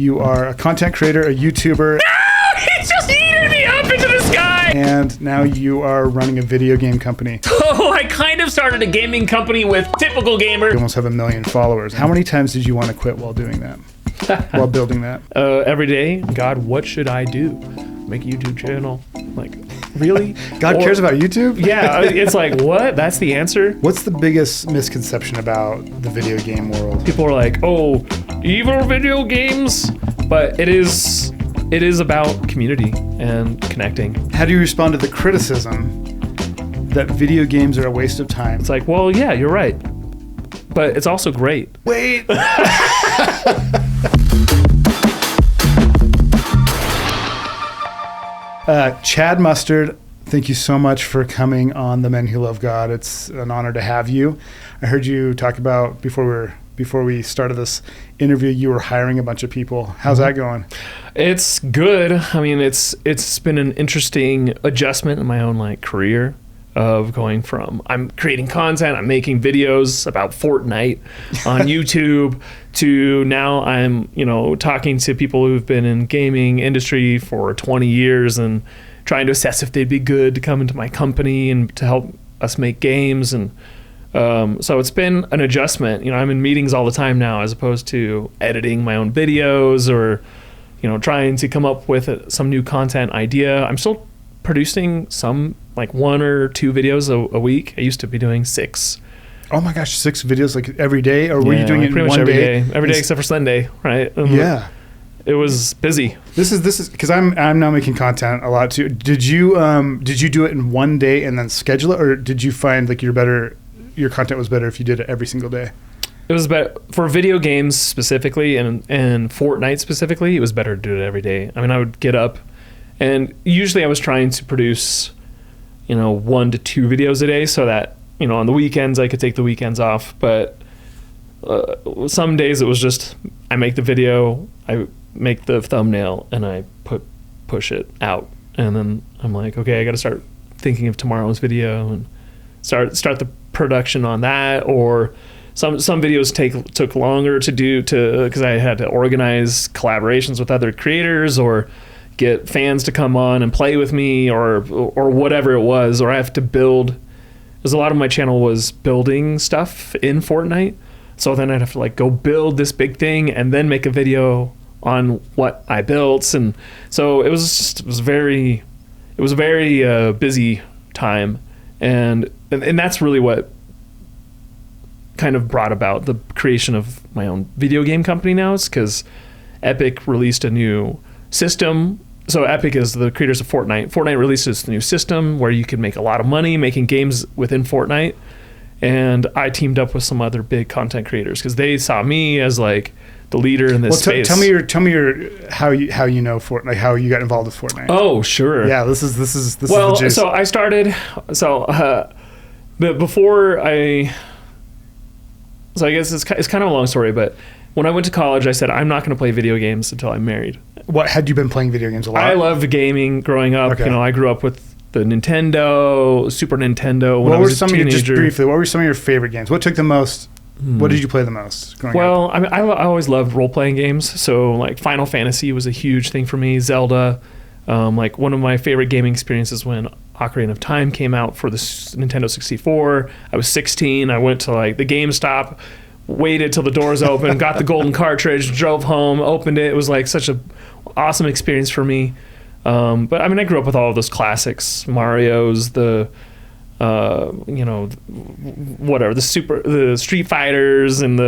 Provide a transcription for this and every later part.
You are a content creator, a YouTuber. No! He's just eating me up into the sky! And now you are running a video game company. Oh, I kind of started a gaming company with typical gamer. You almost have 1 million followers. How many times did you want to quit while doing that? While building that? Every day, God, what should I do? Make a YouTube channel? Like, really? God cares about YouTube? Yeah, it's like, what? That's the answer? What's the biggest misconception about the video game world? People are like, oh, evil video games, but it is about community and connecting. How do you respond to the criticism that video games are a waste of time? It's like, well, yeah, you're right, but it's also great. Wait. Chad Mustard, thank you so much for coming on The Men Who Love God. It's an honor to have you. I heard you talk about before we started this interview, you were hiring a bunch of people. How's that going? It's good. I mean, it's been an interesting adjustment in my own career of going from I'm creating content, I'm making videos about Fortnite on YouTube to now I'm, talking to people who've been in gaming industry for 20 years and trying to assess if they'd be good to come into my company and to help us make games. And so it's been an adjustment. I'm in meetings all the time now as opposed to editing my own videos or, trying to come up with some new content idea. I'm still producing some 1 or 2 videos a week. I used to be doing 6. Oh my gosh, 6 videos every day? Or were you doing it pretty in much one every day? Every day except for Sunday, right? Yeah. It was busy. This is because I'm now making content a lot too. Did you do it in one day and then schedule it, or did you find your content was better if you did it every single day? It was better for video games specifically and Fortnite specifically. It was better to do it every day. I mean, I would get up, and usually I was trying to produce, 1 to 2 videos a day, so that on the weekends I could take the weekends off. But some days it was just I make the video, I make the thumbnail, and I push it out, and then I'm like, okay, I got to start thinking of tomorrow's video and start the production on that. Or some videos took longer to do because I had to organize collaborations with other creators or get fans to come on and play with me or whatever it was, or I have to build, because a lot of my channel was building stuff in Fortnite. So then I'd have to go build this big thing and then make a video on what I built. And so it was a very busy time. And that's really what kind of brought about the creation of my own video game company now. It's because Epic released a new system. So Epic is the creators of Fortnite. Fortnite released this new system where you can make a lot of money making games within Fortnite. And I teamed up with some other big content creators because they saw me as the leader in this space. Tell me your how you know Fortnite, how you got involved with Fortnite. Oh, sure. Yeah, this is the juice. So I started. But before I guess it's kind of a long story. But when I went to college, I said I'm not going to play video games until I'm married. What had you been playing video games a lot? I loved gaming growing up. Okay. I grew up with the Nintendo, Super Nintendo. When I was a teenager. Just briefly, what were some of your favorite games? What took the most? What did you play the most growing up? I mean, I always loved role-playing games. So Final Fantasy was a huge thing for me. Zelda. One of my favorite gaming experiences when Ocarina of Time came out for the Nintendo 64. I was 16. I went to the GameStop, waited till the doors opened, got the golden cartridge, drove home, opened it. It was such a awesome experience for me. But I mean, I grew up with all of those classics, Mario's, the Street Fighters, and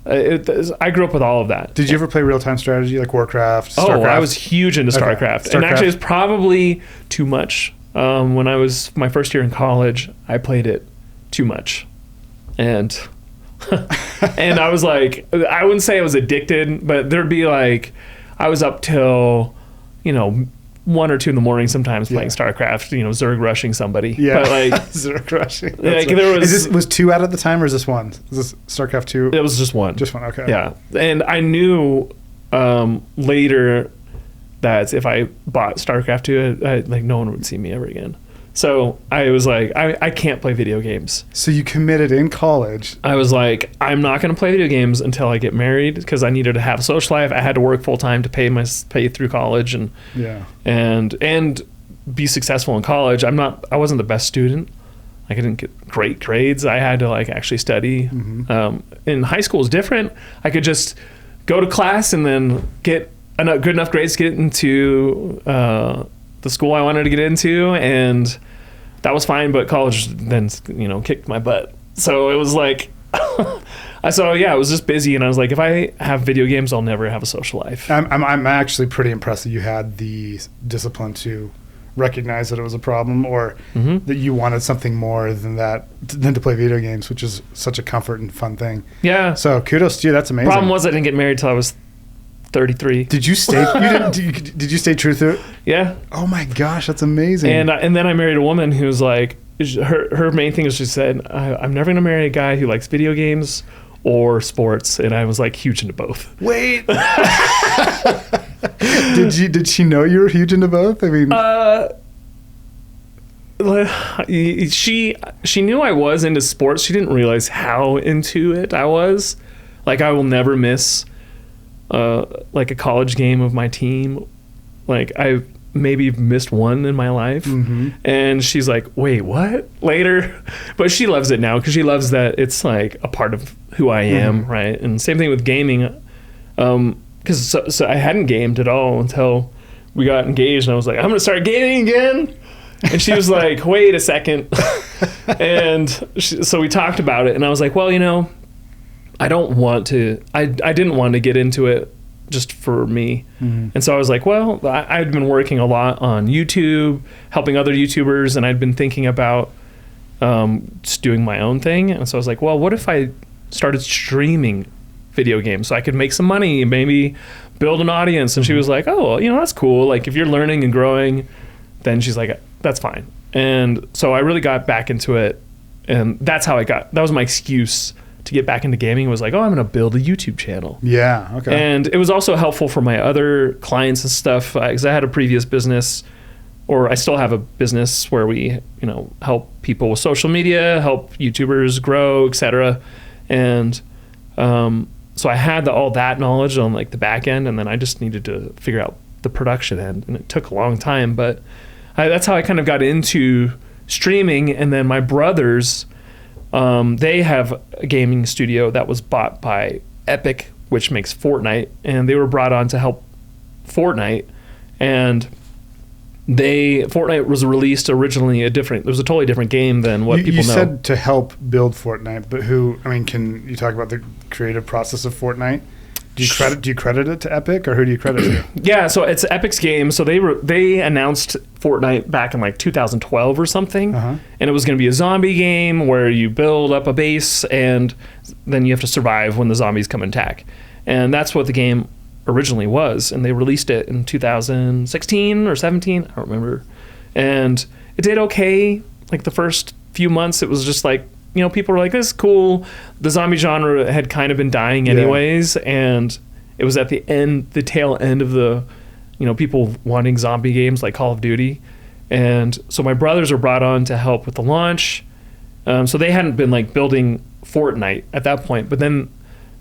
I grew up with all of that. Did you ever play real-time strategy like Warcraft, StarCraft? Oh, I was huge into StarCraft. Okay. And actually it was probably too much. When I was my first year in college, I played it too much. And and I was I wouldn't say I was addicted, but there'd be I was up till 1 or 2 in the morning sometimes playing StarCraft, Zerg rushing somebody. Yeah, but Zerg rushing. There was 2 out at the time, or is this 1? Is this StarCraft 2? It was just 1. Just 1, okay. Yeah, and I knew later that if I bought StarCraft 2, no one would see me ever again. So I was like, I can't play video games. So you committed in college. I was like, I'm not going to play video games until I get married because I needed to have a social life. I had to work full time to pay through college and be successful in college. I wasn't the best student. Like I didn't get great grades. I had to like actually study. In high school is different. I could just go to class and then get good enough grades to get into the school I wanted to get into, and that was fine. But college then, kicked my butt. So it was like, I was just busy, and I was like, if I have video games, I'll never have a social life. I'm actually pretty impressed that you had the discipline to recognize that it was a problem, or that you wanted something more than to play video games, which is such a comfort and fun thing. Yeah. So kudos to you. That's amazing. Problem was I didn't get married till I was 33. Did you stay? Did you stay true through it? Yeah. Oh my gosh, that's amazing. And then I married a woman who's like, her main thing is she said, I'm never gonna marry a guy who likes video games or sports, and I was like huge into both. Wait. Did she know you were huge into both? I mean, she knew I was into sports. She didn't realize how into it I was. Like I will never miss like a college game of my team. Like I maybe missed one in my life. And she's like, wait, what? Later. But she loves it now because she loves that it's like a part of who I am, right? And same thing with gaming. Because so I hadn't gamed at all until we got engaged, and I was like, I'm gonna start gaming again. And she was like, wait a second. And so we talked about it, and I was like, well, I don't want to, I didn't want to get into it just for me. And so I was like, well, I'd been working a lot on YouTube, helping other YouTubers, and I'd been thinking about just doing my own thing. And so I was like, well, what if I started streaming video games so I could make some money and maybe build an audience? And she was like, oh, that's cool. Like if you're learning and growing, then she's like, that's fine. And so I really got back into it. And that's how that was my excuse to get back into gaming. Was like, oh, I'm going to build a YouTube channel. Yeah. Okay. And it was also helpful for my other clients and stuff, because I had a previous business, or I still have a business where we, help people with social media, help YouTubers grow, etc. And so I had all that knowledge on like the back end, and then I just needed to figure out the production end, and it took a long time. But that's how I kind of got into streaming. And then my brothers, they have a gaming studio that was bought by Epic, which makes Fortnite, and they were brought on to help Fortnite. And Fortnite was released originally it was a totally different game than what people know. You said to help build Fortnite, but can you talk about the creative process of Fortnite? Do you credit it to Epic, or who do you credit it to? Yeah, so it's Epic's game. So they announced Fortnite back in like 2012 or something, and it was going to be a zombie game where you build up a base and then you have to survive when the zombies come and attack. And that's what the game originally was, and they released it in 2016 or 17, I don't remember. And it did okay. Like the first few months, it was just like, people were like, this is cool. The zombie genre had kind of been dying anyways, and it was at the tail end of the, people wanting zombie games like Call of Duty. And so my brothers were brought on to help with the launch. So they hadn't been like building Fortnite at that point, but then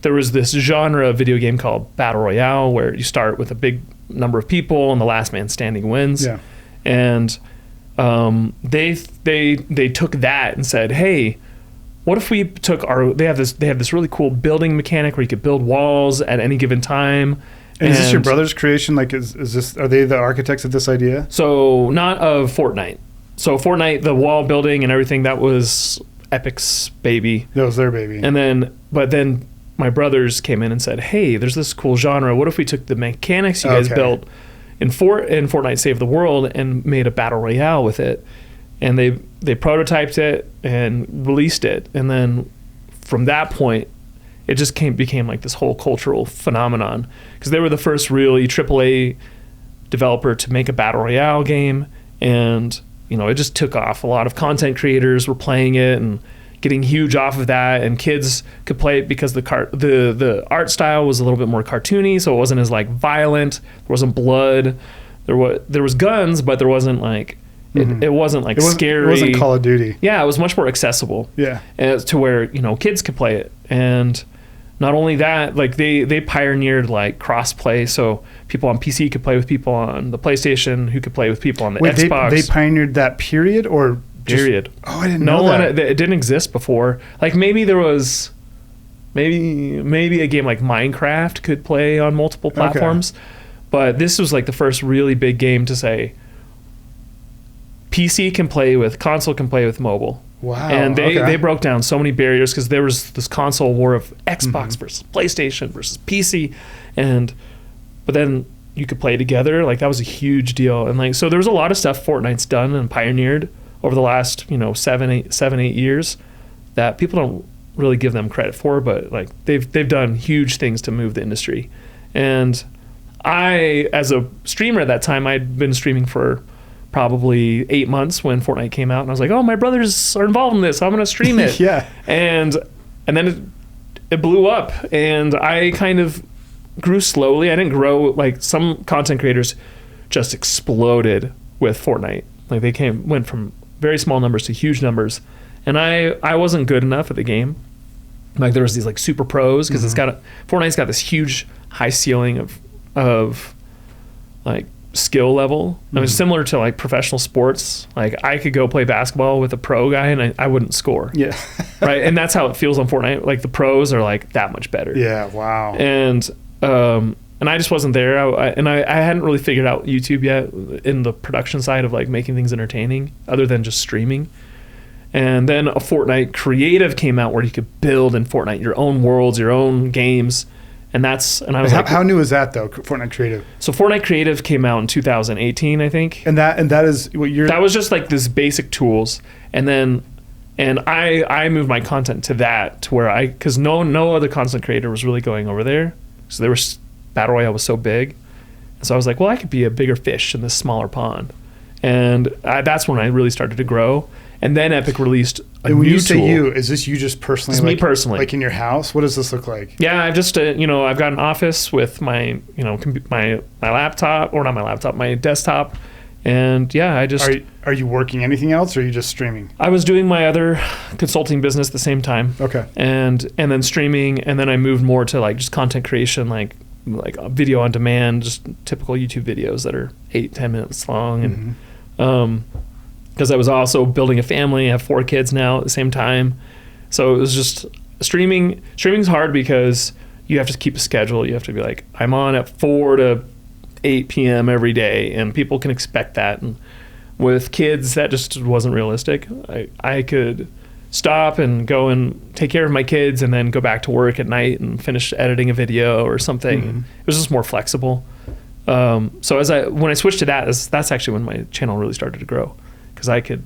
there was this genre of video game called Battle Royale, where you start with a big number of people and the last man standing wins. Yeah. And they took that and said, hey, what if we took they have this really cool building mechanic where you could build walls at any given time. And is this your brother's creation? Like, are they the architects of this idea? So not of Fortnite. So Fortnite, the wall building and everything, that was Epic's baby. That was their baby. But then my brothers came in and said, hey, there's this cool genre. What if we took the mechanics you guys built in Fortnite Save the World and made a battle royale with it? And they prototyped it and released it. And then from that point, it just became like this whole cultural phenomenon, because they were the first really AAA developer to make a battle royale game. And, it just took off. A lot of content creators were playing it and getting huge off of that, and kids could play it because the art style was a little bit more cartoony, so it wasn't as like violent. There wasn't blood. There was guns, but there wasn't like It wasn't like scary. It wasn't Call of Duty. Yeah, it was much more accessible. Yeah. To where, kids could play it. And not only that, like they pioneered like cross-play, so people on PC could play with people on the PlayStation who could play with people on the Xbox. They pioneered that period or period. I didn't know that. It didn't exist before. Like maybe there was maybe a game like Minecraft could play on multiple platforms, but this was like the first really big game to say PC can play with, console can play with mobile. Wow. And they broke down so many barriers because there was this console war of Xbox versus PlayStation versus PC, but then you could play together. Like that was a huge deal. And like, so there was a lot of stuff Fortnite's done and pioneered over the last, 7-8 years that people don't really give them credit for, but like they've done huge things to move the industry. And I, as a streamer at that time, I'd been streaming for probably 8 months when Fortnite came out, and I was like, oh, my brothers are involved in this, I'm gonna stream it. Yeah. And then it blew up, and I kind of grew slowly. I didn't grow like some content creators just exploded with Fortnite. Like they went from very small numbers to huge numbers, and I wasn't good enough at the game. Like there was these like super pros because Fortnite's got this huge high ceiling of like skill level. I mean, similar to like professional sports. Like I could go play basketball with a pro guy and I wouldn't score. Yeah. Right. And that's how it feels on Fortnite. Like the pros are like that much better. Yeah. Wow. And I just wasn't there. I hadn't really figured out YouTube yet in the production side of like making things entertaining other than just streaming. And then a Fortnite creative came out where you could build in Fortnite your own worlds, your own games. And I was like, how new is that though? Fortnite Creative. So Fortnite Creative came out in 2018, I think. And that is what you're. That was just like this basic tools, and I moved my content to that to where because no other content creator was really going over there. So there was Battle Royale was so big, and so I was like, well, I could be a bigger fish in this smaller pond, and that's when I really started to grow. And then Epic released a new tool. When you say you, is this you just personally? It's me personally. Like in your house? What does this look like? Yeah, I've just, I've got an office with my, my laptop, or not my laptop, my desktop. And yeah, I just... Are you working anything else, or are you just streaming? I was doing my other consulting business at the same time. Okay. And then streaming, and then I moved more to like just content creation, like video on demand, just typical YouTube videos that are 8-10 minutes long. And because I was also building a family. I have 4 kids now at the same time. So it was just streaming. Streaming's hard because you have to keep a schedule. You have to be like, I'm on at 4 to 8 p.m. every day, and people can expect that. And with kids, that just wasn't realistic. I could stop and go and take care of my kids and then go back to work at night and finish editing a video or something. And it was just more flexible. So when I switched to that, that's actually when my channel really started to grow. Because I could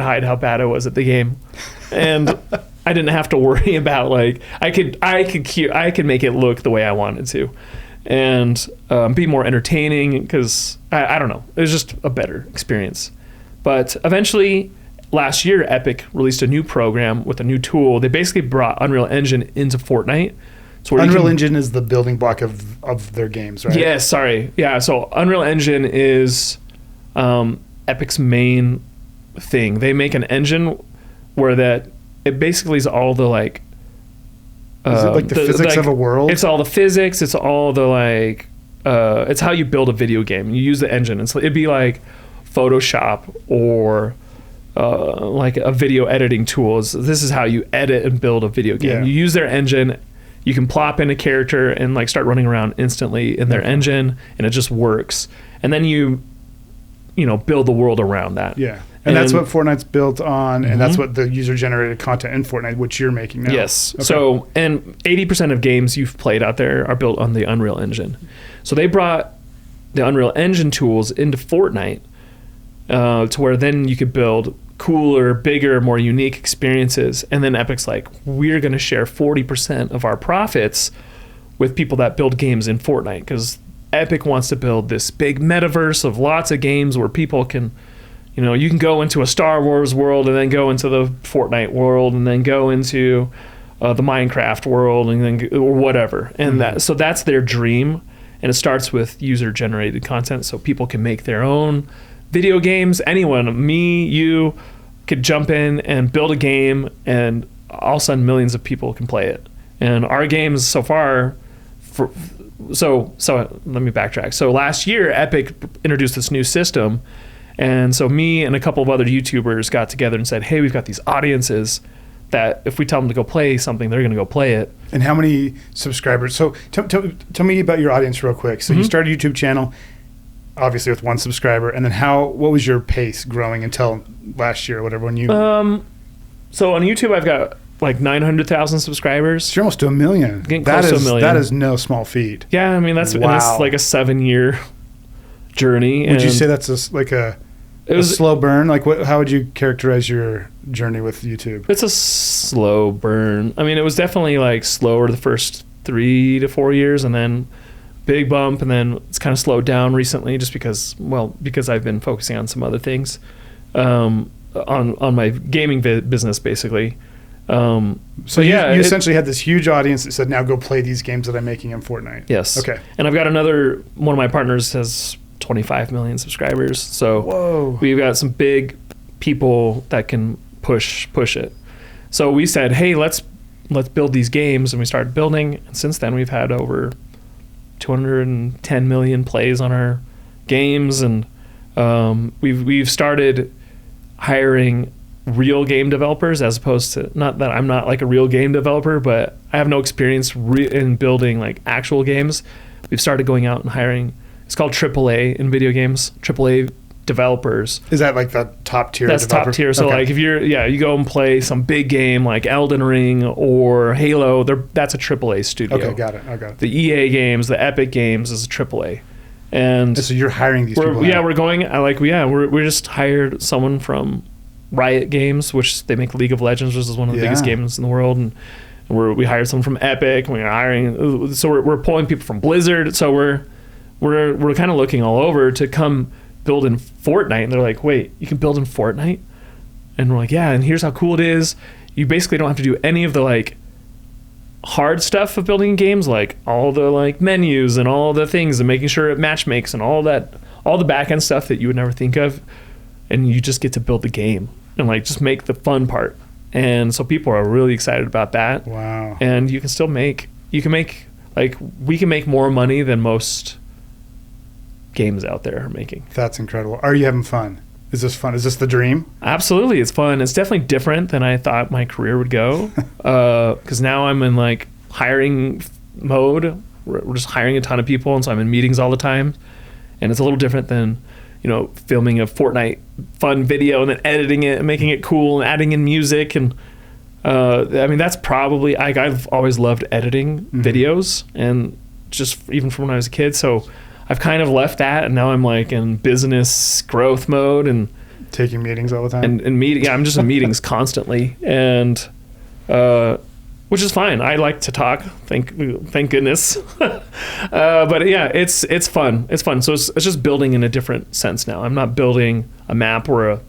hide how bad I was at the game, and I didn't have to worry about like I could make it look the way I wanted to, and be more entertaining. Because I don't know, it was just a better experience. But eventually, last year, Epic released a new program with a new tool. They basically brought Unreal Engine into Fortnite. So Unreal Engine is the building block of their games, right? Yeah. Sorry. Yeah. So Unreal Engine is Epic's main thing. They make an engine where it basically is all the like is it like the physics of a world? It's all the physics, it's all the like it's how you build a video game. You use the engine. It'd be like Photoshop or like a video editing tools. This is how you edit and build a video game. Yeah. You use their engine. You can plop in a character and like start running around instantly in their engine, and it just works. And then you build the world around that. Yeah. And that's what Fortnite's built on, and that's what the user-generated content in Fortnite, which you're making now. Yes. Okay. So, and 80% of games you've played out there are built on the Unreal Engine. So they brought the Unreal Engine tools into Fortnite to where then you could build cooler, bigger, more unique experiences. And then Epic's like, we're going to share 40% of our profits with people that build games in Fortnite, because Epic wants to build this big metaverse of lots of games where people can, you can go into a Star Wars world and then go into the Fortnite world and then go into the Minecraft world and then or whatever. And so that's their dream. And it starts with user-generated content, so people can make their own video games, anyone, me, you, could jump in and build a game, and all of a sudden millions of people can play it. And our games so far, so let me backtrack. So last year, Epic introduced this new system, and so me and a couple of other YouTubers got together and said, hey, we've got these audiences that if we tell them to go play something, they're going to go play it. And how many subscribers? So tell me about your audience real quick. So you started a YouTube channel, obviously with one subscriber, and then what was your pace growing until last year or whatever when you... So on YouTube, I've got like 900,000 subscribers. So you're almost to 1 million. Getting close to 1 million. That is no small feat. Yeah, I mean, that's like a 7-year journey. Would you say that's a slow burn? Like, how would you characterize your journey with YouTube? It's a slow burn. I mean, it was definitely like slower the first 3 to 4 years, and then big bump, and then it's kind of slowed down recently just because I've been focusing on some other things, on my gaming business basically. So you essentially had this huge audience that said, now go play these games that I'm making in Fortnite. Yes. Okay. And I've got one of my partners has 25 million subscribers. So whoa, we've got some big people that can push it. So we said, hey, let's build these games, and we started building. And since then, we've had over 210 million plays on our games, and we've started hiring real game developers, as opposed to, not that I'm not like a real game developer, but I have no experience in building like actual games. We've started going out and hiring, it's called AAA in video games, AAA developers. Is that like the top tier? That's developer? Top tier. So like if you go and play some big game like Elden Ring or Halo, that's a AAA studio. Okay, got it. I got it. The EA games, the Epic games is a AAA. And so you're hiring these people. Yeah, we just hired someone from Riot Games, which they make League of Legends, which is one of the biggest games in the world, and we hired someone from Epic, and we're hiring, so we're pulling people from Blizzard. So we're kind of looking all over to come build in Fortnite, and they're like, wait, you can build in Fortnite? And we're like, yeah, and here's how cool it is. You basically don't have to do any of the like hard stuff of building games, like all the like menus and all the things and making sure it match makes and all the back end stuff that you would never think of, and you just get to build the game and like just make the fun part. And so people are really excited about that. Wow. And we can make more money than most games out there are making. That's incredible. Are you having fun? Is this fun? Is this the dream? Absolutely, it's fun. It's definitely different than I thought my career would go, because now I'm in like hiring mode. We're just hiring a ton of people, and so I'm in meetings all the time, and it's a little different than filming a Fortnite fun video and then editing it and making it cool and adding in music. And I mean, that's probably, I've always loved editing videos, and just even from when I was a kid. So I've kind of left that, and now I'm like in business growth mode and taking meetings all the time. And meeting, I'm just in meetings constantly, and which is fine. I like to talk. Thank goodness. But yeah, it's fun. It's fun. So it's just building in a different sense now. I'm not building a map or a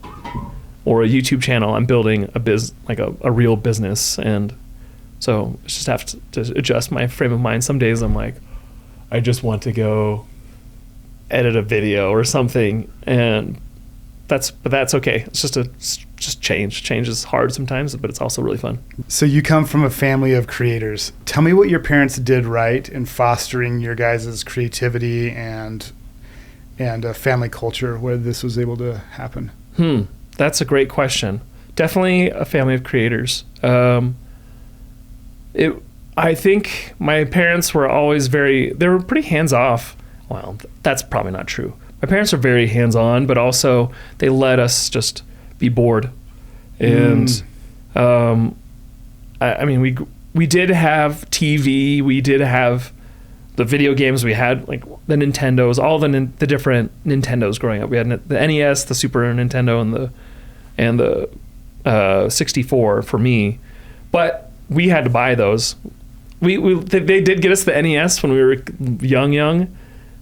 YouTube channel. I'm building a real business, and so I just have to adjust my frame of mind. Some days I'm like, I just want to go edit a video or something, and that's okay. It's just change. Change is hard sometimes, but it's also really fun. So you come from a family of creators. Tell me what your parents did right in fostering your guys' creativity and a family culture where this was able to happen. That's a great question. Definitely a family of creators. I think my parents were always they were pretty hands-off. Well, that's probably not true. My parents are very hands-on, but also they let us just be bored. And I mean, we did have TV, we did have the video games, we had like the Nintendos, all the different Nintendos growing up. We had the NES, the Super Nintendo, and the 64 for me, but we had to buy those. They did get us the NES when we were young.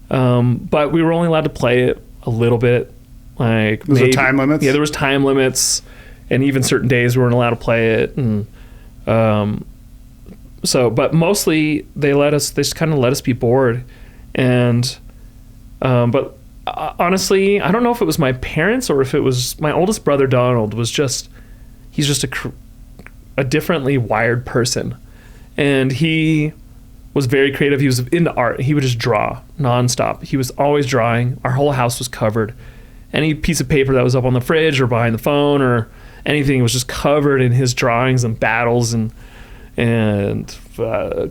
But we were only allowed to play it a little bit. Like, was there time limits? Yeah, there was time limits, and even certain days we weren't allowed to play it. And but mostly they just kind of let us be bored. And but honestly, I don't know if it was my parents or if it was my oldest brother, Donald, he's just a differently wired person. And he was very creative. He was into art. He would just draw nonstop. He was always drawing. Our whole house was covered. Any piece of paper that was up on the fridge or behind the phone or anything was just covered in his drawings and battles and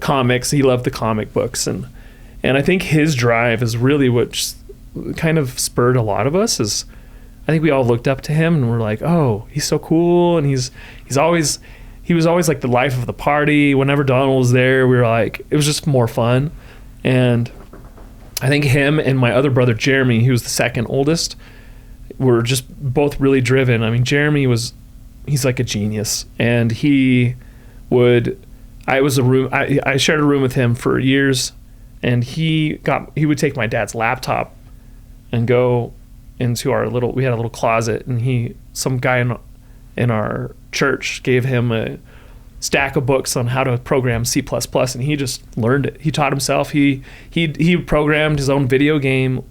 comics. He loved the comic books. And I think his drive is really what kind of spurred a lot of us. Is I think we all looked up to him and we're like, oh, he's so cool. And he was always like the life of the party. Whenever Donald was there, we were like, it was just more fun. And I think him and my other brother, Jeremy, he was the second oldest, were just both really driven. I mean, he's like a genius. And I shared a room with him for years, and he would take my dad's laptop and go into we had a little closet, and some guy in our church gave him a stack of books on how to program C++, and he just learned it. He taught himself. He programmed his own video game.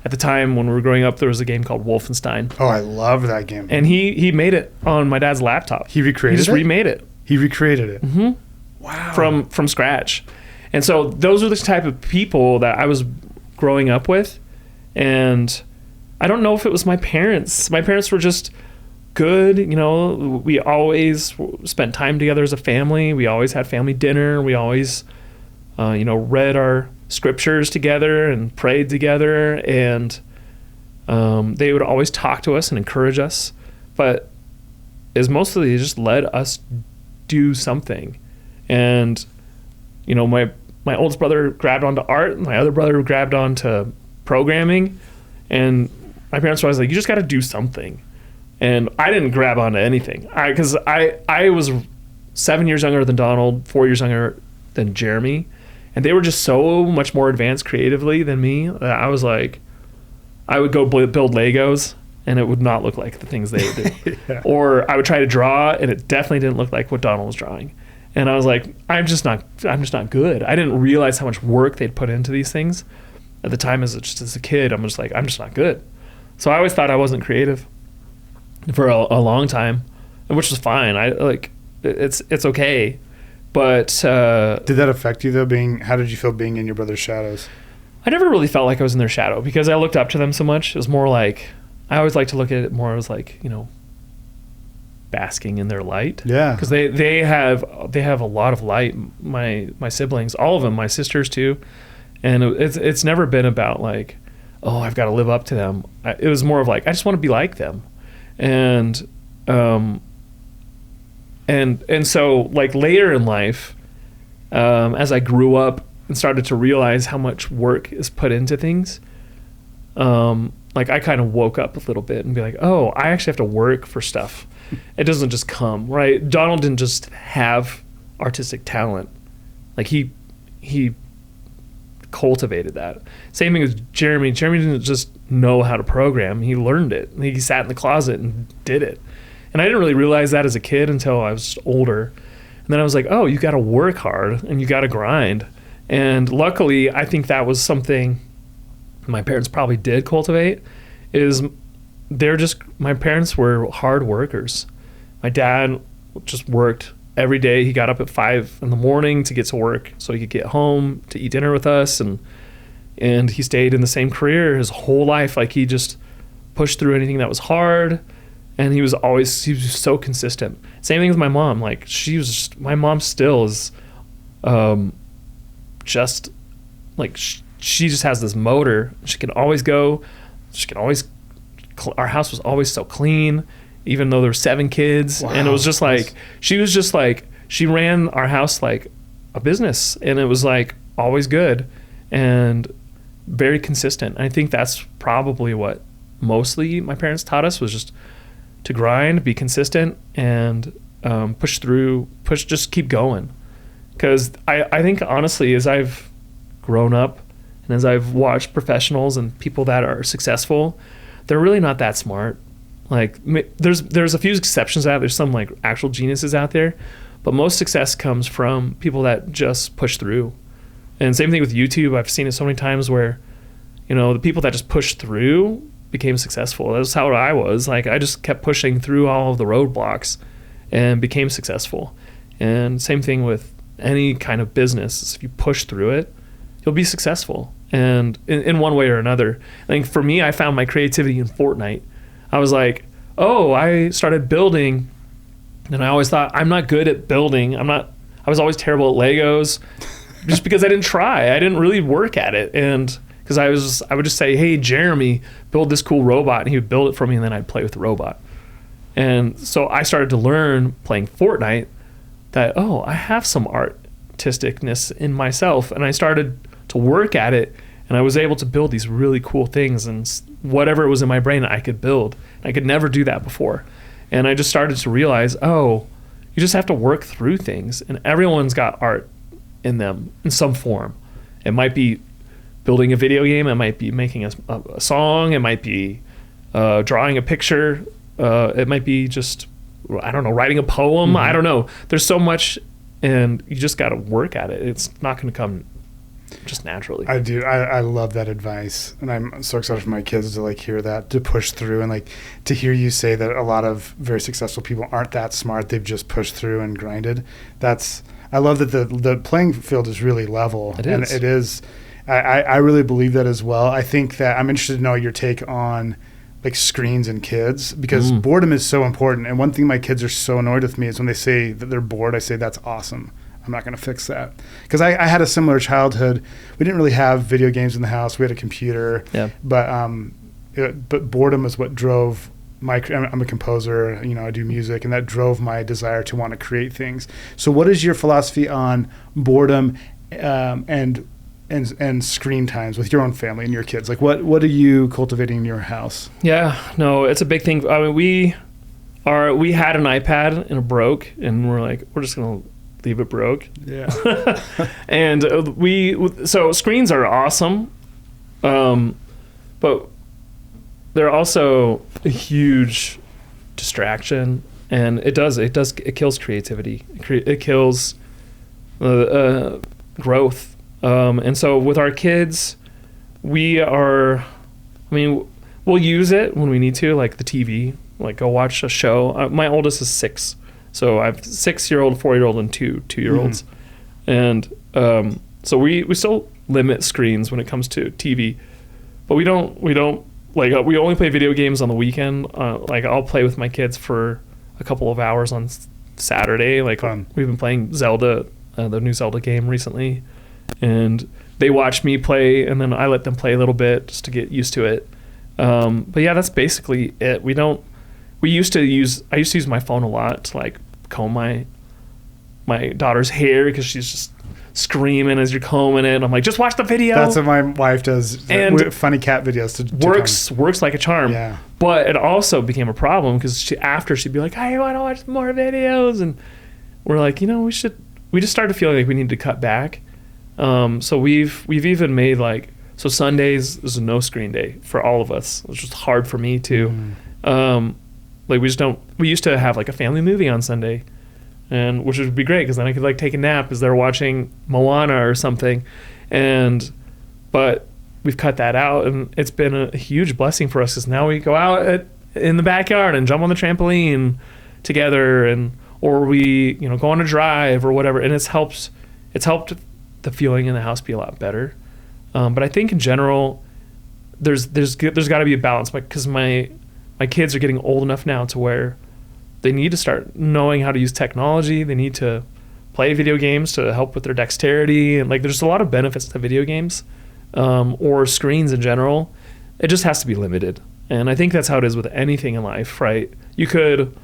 At the time when we were growing up, there was a game called Wolfenstein. Oh, I love that game. And he made it on my dad's laptop. He just remade it. He recreated it. Mm-hmm. Wow. From scratch. And so those are the type of people that I was growing up with. And I don't know if it was my parents. My parents were just good. We always spent time together as a family. We always had family dinner. We always, read our scriptures together and prayed together. And they would always talk to us and encourage us. But mostly they just let us do something. And, my oldest brother grabbed onto art, and my other brother grabbed onto programming. And my parents were always like, you just got to do something. And I didn't grab onto anything. Because I was 7 years younger than Donald, 4 years younger than Jeremy. And they were just so much more advanced creatively than me that I was like, I would go build Legos, and it would not look like the things they would do. Yeah. Or I would try to draw, and it definitely didn't look like what Donald was drawing. And I was like, I'm just not good. I didn't realize how much work they'd put into these things at the time. As a kid, I'm just not good. So I always thought I wasn't creative for a long time, which was fine. It's okay. But did that affect you though? How did you feel being in your brother's shadows? I never really felt like I was in their shadow because I looked up to them so much. It was more like, I always like to look at it more as like, basking in their light. Yeah. Because they have a lot of light. My siblings, all of them, my sisters too. And it's never been about like, oh, I've got to live up to them. It was more of like, I just want to be like them. And so like later in life, as I grew up and started to realize how much work is put into things, like I kind of woke up a little bit and be like, oh, I actually have to work for stuff. It doesn't just come, right? Donald didn't just have artistic talent. Like he cultivated that. Same thing with Jeremy. Jeremy didn't just know how to program. He learned it. He sat in the closet and did it. And I didn't really realize that as a kid until I was older. And then I was like, oh, you got to work hard and you got to grind. And luckily, I think that was something my parents probably did cultivate, is my parents were hard workers. My dad just worked every day. He got up at 5 a.m. to get to work so he could get home to eat dinner with us. And he stayed in the same career his whole life. Like he just pushed through anything that was hard. And he was so consistent. Same thing with my mom. Like my mom still is just like, she just has this motor. She can always go. Our house was always so clean, even though there were 7 kids. Wow. And it was just like, she ran our house like a business, and it was like always good and very consistent. I think that's probably what mostly my parents taught us, was just to grind, be consistent, and just keep going. Because I think honestly, as I've grown up and as I've watched professionals and people that are successful, they're really not that smart. Like there's a few exceptions out there. There's some like actual geniuses out there, but most success comes from people that just push through. And same thing with YouTube. I've seen it so many times where, the people that just pushed through became successful. That's how I was. Like, I just kept pushing through all of the roadblocks and became successful. And same thing with any kind of business. If you push through it, you'll be successful. And in one way or another. I think for me, I found my creativity in Fortnite. I was like, I started building, and I always thought, I'm not good at building. I was always terrible at Legos just because I didn't try. I didn't really work at it. And because I would just say, hey, Jeremy, build this cool robot. And he would build it for me, and then I'd play with the robot. And so I started to learn playing Fortnite that, I have some artisticness in myself. And I started to work at it, and I was able to build these really cool things, and whatever was in my brain I could build. I could never do that before. And I just started to realize, you just have to work through things, and everyone's got art in them in some form. It might be building a video game, it might be making a song, it might be drawing a picture, it might be just, I don't know, writing a poem. I don't know. There's so much, and you just got to work at it. It's not going to come just naturally. I do. I love that advice, and I'm so excited for my kids to hear that, to push through, and to hear you say that a lot of very successful people aren't that smart. They've just pushed through and grinded. I love that the playing field is really level. It is. And it is. I really believe that as well. I think that I'm interested to know your take on screens and kids, because boredom is so important. And one thing my kids are so annoyed with me is when they say that they're bored, I say, that's awesome. I'm not going to fix that. Because I had a similar childhood. We didn't really have video games in the house. We had a computer. Yeah. But boredom is what drove I'm a composer, I do music, and that drove my desire to want to create things. So what is your philosophy on boredom and screen times with your own family and your kids? What are you cultivating in your house? Yeah, no, it's a big thing. I mean, we had an iPad and it broke, and we're just going to leave it broke. Yeah. And so screens are awesome, but they're also a huge distraction, and it kills creativity. It kills growth. And so with our kids, we'll use it when we need to, like the TV, go watch a show. My oldest is 6. So I have 6-year-old, 4-year-old, and 2-year-olds. And so we still limit screens when it comes to TV, but we only play video games on the weekend. I'll play with my kids for a couple of hours on Saturday. We've been playing Zelda, the new Zelda game recently, and they watch me play, and then I let them play a little bit just to get used to it. But yeah, that's basically it. I used to use my phone a lot to comb my daughter's hair, because she's just screaming as you're combing it. I'm like, just watch the video. That's what my wife does. And funny cat videos to works like a charm. Yeah. But it also became a problem, because she'd be like, I want to watch more videos, and we're like, we just started feeling like we need to cut back. So we've even made so Sundays is a no screen day for all of us. It's just hard for me too. We used to have a family movie on Sunday, and which would be great, because then I could take a nap as they're watching Moana or something. But we've cut that out, and it's been a huge blessing for us, because now we go out in the backyard and jump on the trampoline together, or we go on a drive or whatever, and it's helped the feeling in the house be a lot better. But I think in general, there's got to be a balance, because my kids are getting old enough now to where they need to start knowing how to use technology. They need to play video games to help with their dexterity, and there's a lot of benefits to video games, or screens in general. It just has to be limited, and I think that's how it is with anything in life, right? You could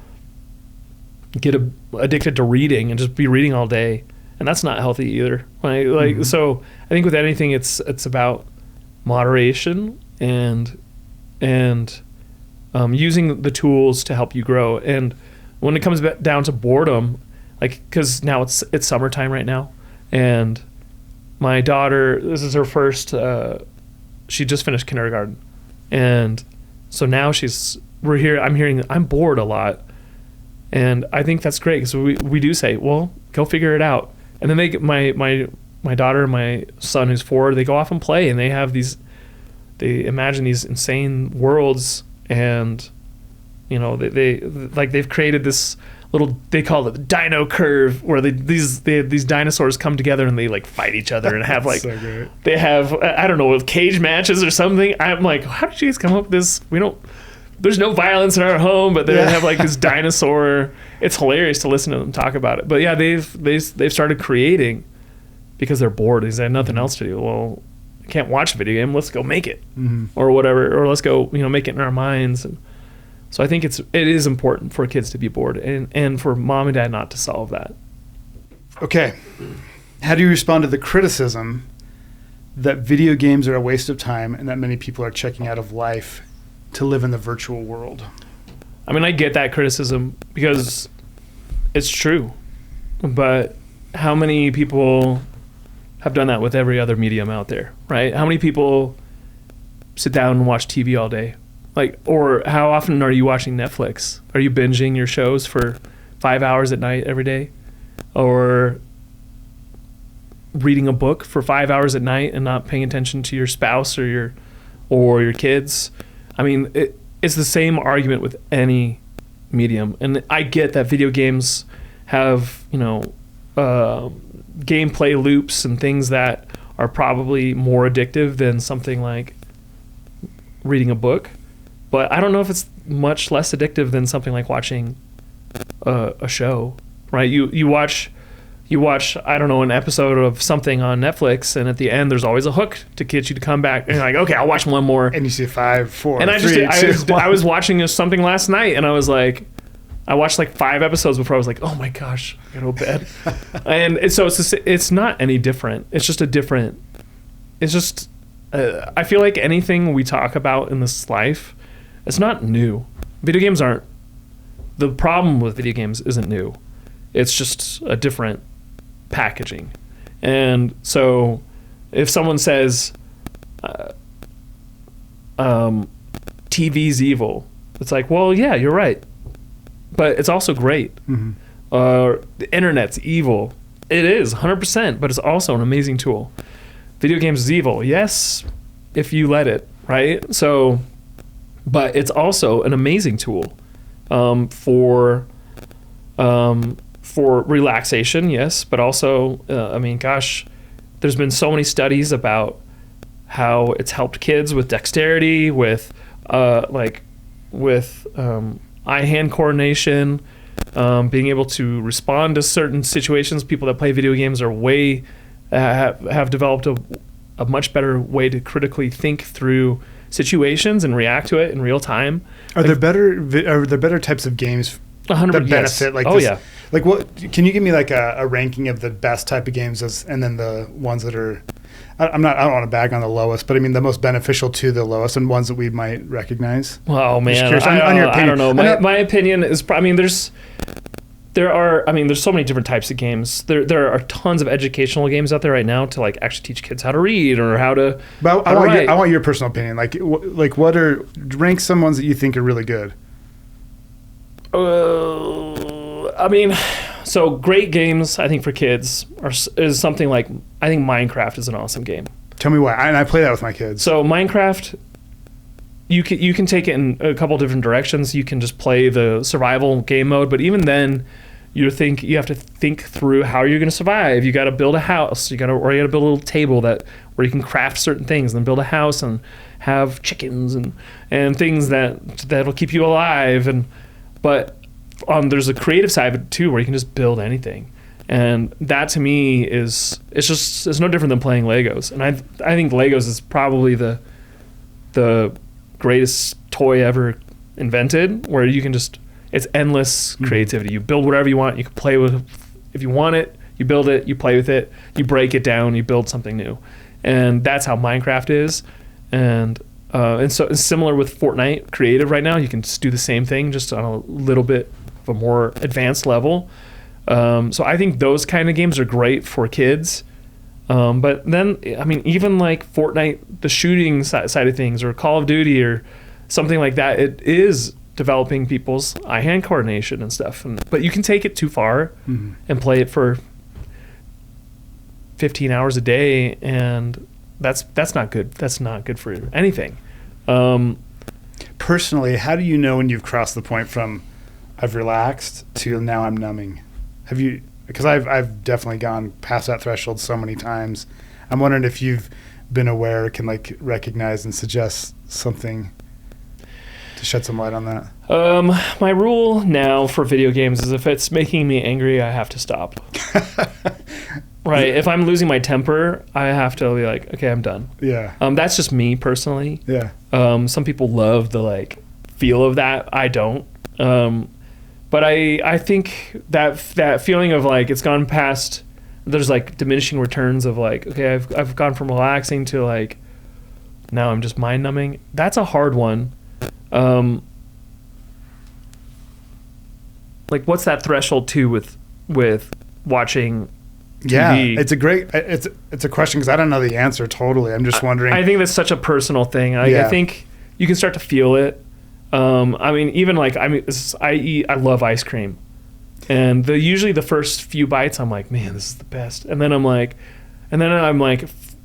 get addicted to reading and just be reading all day, and that's not healthy either. So I think with anything, it's about moderation and using the tools to help you grow. And when it comes down to boredom, because now it's summertime right now, and my daughter, this is her first, she just finished kindergarten, and so now I'm bored a lot, and I think that's great, because we do say, well, go figure it out. And then my daughter and my son, who's 4, they go off and play, and they they imagine these insane worlds, and they've created this little, they call it the dino curve, where these dinosaurs come together and they like fight each other and have like so great. They have, I don't know, cage matches or something. I'm like, how did you guys come up with this? There's no violence in our home, but they have like this dinosaur. It's hilarious to listen to them talk about it. But yeah, they've started creating because they're bored. They have nothing else to do. Well, I can't watch a video game. Let's go make it, or whatever, or let's go make it in our minds. And so I think it is important for kids to be bored, and for mom and dad not to solve that. Okay, how do you respond to the criticism that video games are a waste of time and that many people are checking out of life to live in the virtual world? I mean, I get that criticism because it's true, but how many people have done that with every other medium out there, right? How many people sit down and watch TV all day? Like, or how often are you watching Netflix? Are you binging your shows for 5 hours at night every day? Or reading a book for 5 hours at night and not paying attention to your spouse or your kids? I mean, it's the same argument with any medium. And I get that video games have, gameplay loops and things that are probably more addictive than something like reading a book. But I don't know if it's much less addictive than something like watching a show, right? You watch, I don't know, an episode of something on Netflix, and at the end there's always a hook to get you to come back. And you're like, okay, I'll watch one more. And you see 5, 4, and 3, 2, I was watching something last night, and I was like, I watched like 5 episodes before I was like, oh my gosh, I gotta go to bed. And so it's not any different. It's just I feel like anything we talk about in this life, it's not new. Video games aren't. The problem with video games isn't new. It's just a different packaging. And so if someone says TV's evil, it's like, well, yeah, you're right. But it's also great. The internet's evil. It is, 100%, but it's also an amazing tool. Video games is evil. Yes, if you let it, right? So... but it's also an amazing tool for relaxation, yes, but also, I mean, gosh, there's been so many studies about how it's helped kids with dexterity, with eye-hand coordination, being able to respond to certain situations. People that play video games are have developed a much better way to critically think through situations and react to it in real time. Are there better types of games 100%, that benefit? Yes. Like oh this, yeah. Like what? Can you give me like a ranking of the best type of games and then the ones that are? I don't want to bag on the lowest, but I mean the most beneficial to the lowest and ones that we might recognize. Oh man, on your opinion. I don't know. My opinion is, I mean, there's so many different types of games. There are tons of educational games out there right now to like actually teach kids how to read or how to. But I want your personal opinion. Like what are rank some ones that you think are really good? I mean, so great games I think for kids is something like, I think Minecraft is an awesome game. Tell me why. And I play that with my kids. So Minecraft, you can take it in a couple different directions. You can just play the survival game mode, but even then, you have to think through how you're going to survive. You got to build a house. You got to build a little table where you can craft certain things, and then build a house and have chickens and things that'll keep you alive. But there's a creative side of it too, where you can just build anything, and that to me it's no different than playing Legos. And I think Legos is probably the greatest toy ever invented, where you can just, it's endless creativity. You build whatever you want. You can play with, if you want it, you build it, you play with it, you break it down, you build something new. And that's how Minecraft is. And so it's similar with Fortnite Creative right now. You can just do the same thing, just on a little bit of a more advanced level. So I think those kind of games are great for kids. But then, I mean, even like Fortnite, the shooting side of things, or Call of Duty or something like that, it is developing people's eye-hand coordination and stuff. But you can take it too far and play it for 15 hours a day, and that's not good. That's not good for anything. Personally, how do you know when you've crossed the point from I've relaxed to now I'm numbing? Have you? Because I've definitely gone past that threshold so many times. I'm wondering if you've been aware, can like recognize and suggest something to shed some light on that. My rule now for video games is if it's making me angry, I have to stop. Right. If I'm losing my temper, I have to be like, okay, I'm done. Yeah. That's just me personally. Yeah. Some people love the like feel of that. I don't. But I think that feeling of like it's gone past, there's like diminishing returns of like, okay, I've gone from relaxing to like now I'm just mind numbing. That's a hard one. Like what's that threshold too with watching TV? Yeah, it's a question because I don't know the answer totally. I'm just wondering. I think that's such a personal thing. I think you can start to feel it. I mean, even like I love ice cream, and usually the first few bites I'm like, man, this is the best, and then I'm like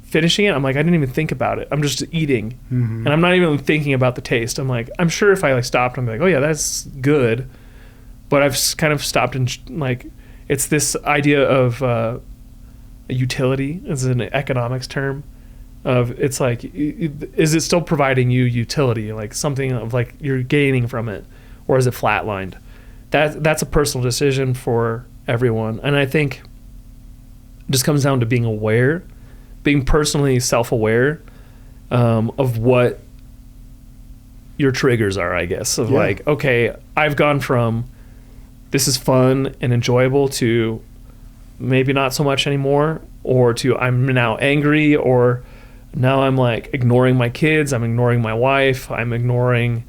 finishing it. I'm like, I didn't even think about it. I'm just eating, and I'm not even thinking about the taste. I'm like, I'm sure if I like stopped, I'm like, oh yeah, that's good, but I've kind of stopped and like, it's this idea of a utility as an economics term. Of it's like, is it still providing you utility, like something of like you're gaining from it, or is it flatlined? That's a personal decision for everyone, and I think it just comes down to being aware, being personally self-aware of what your triggers are, I guess. Of like, okay, I've gone from this is fun and enjoyable to maybe not so much anymore, or to I'm now angry, or now I'm like ignoring my kids, I'm ignoring my wife, I'm ignoring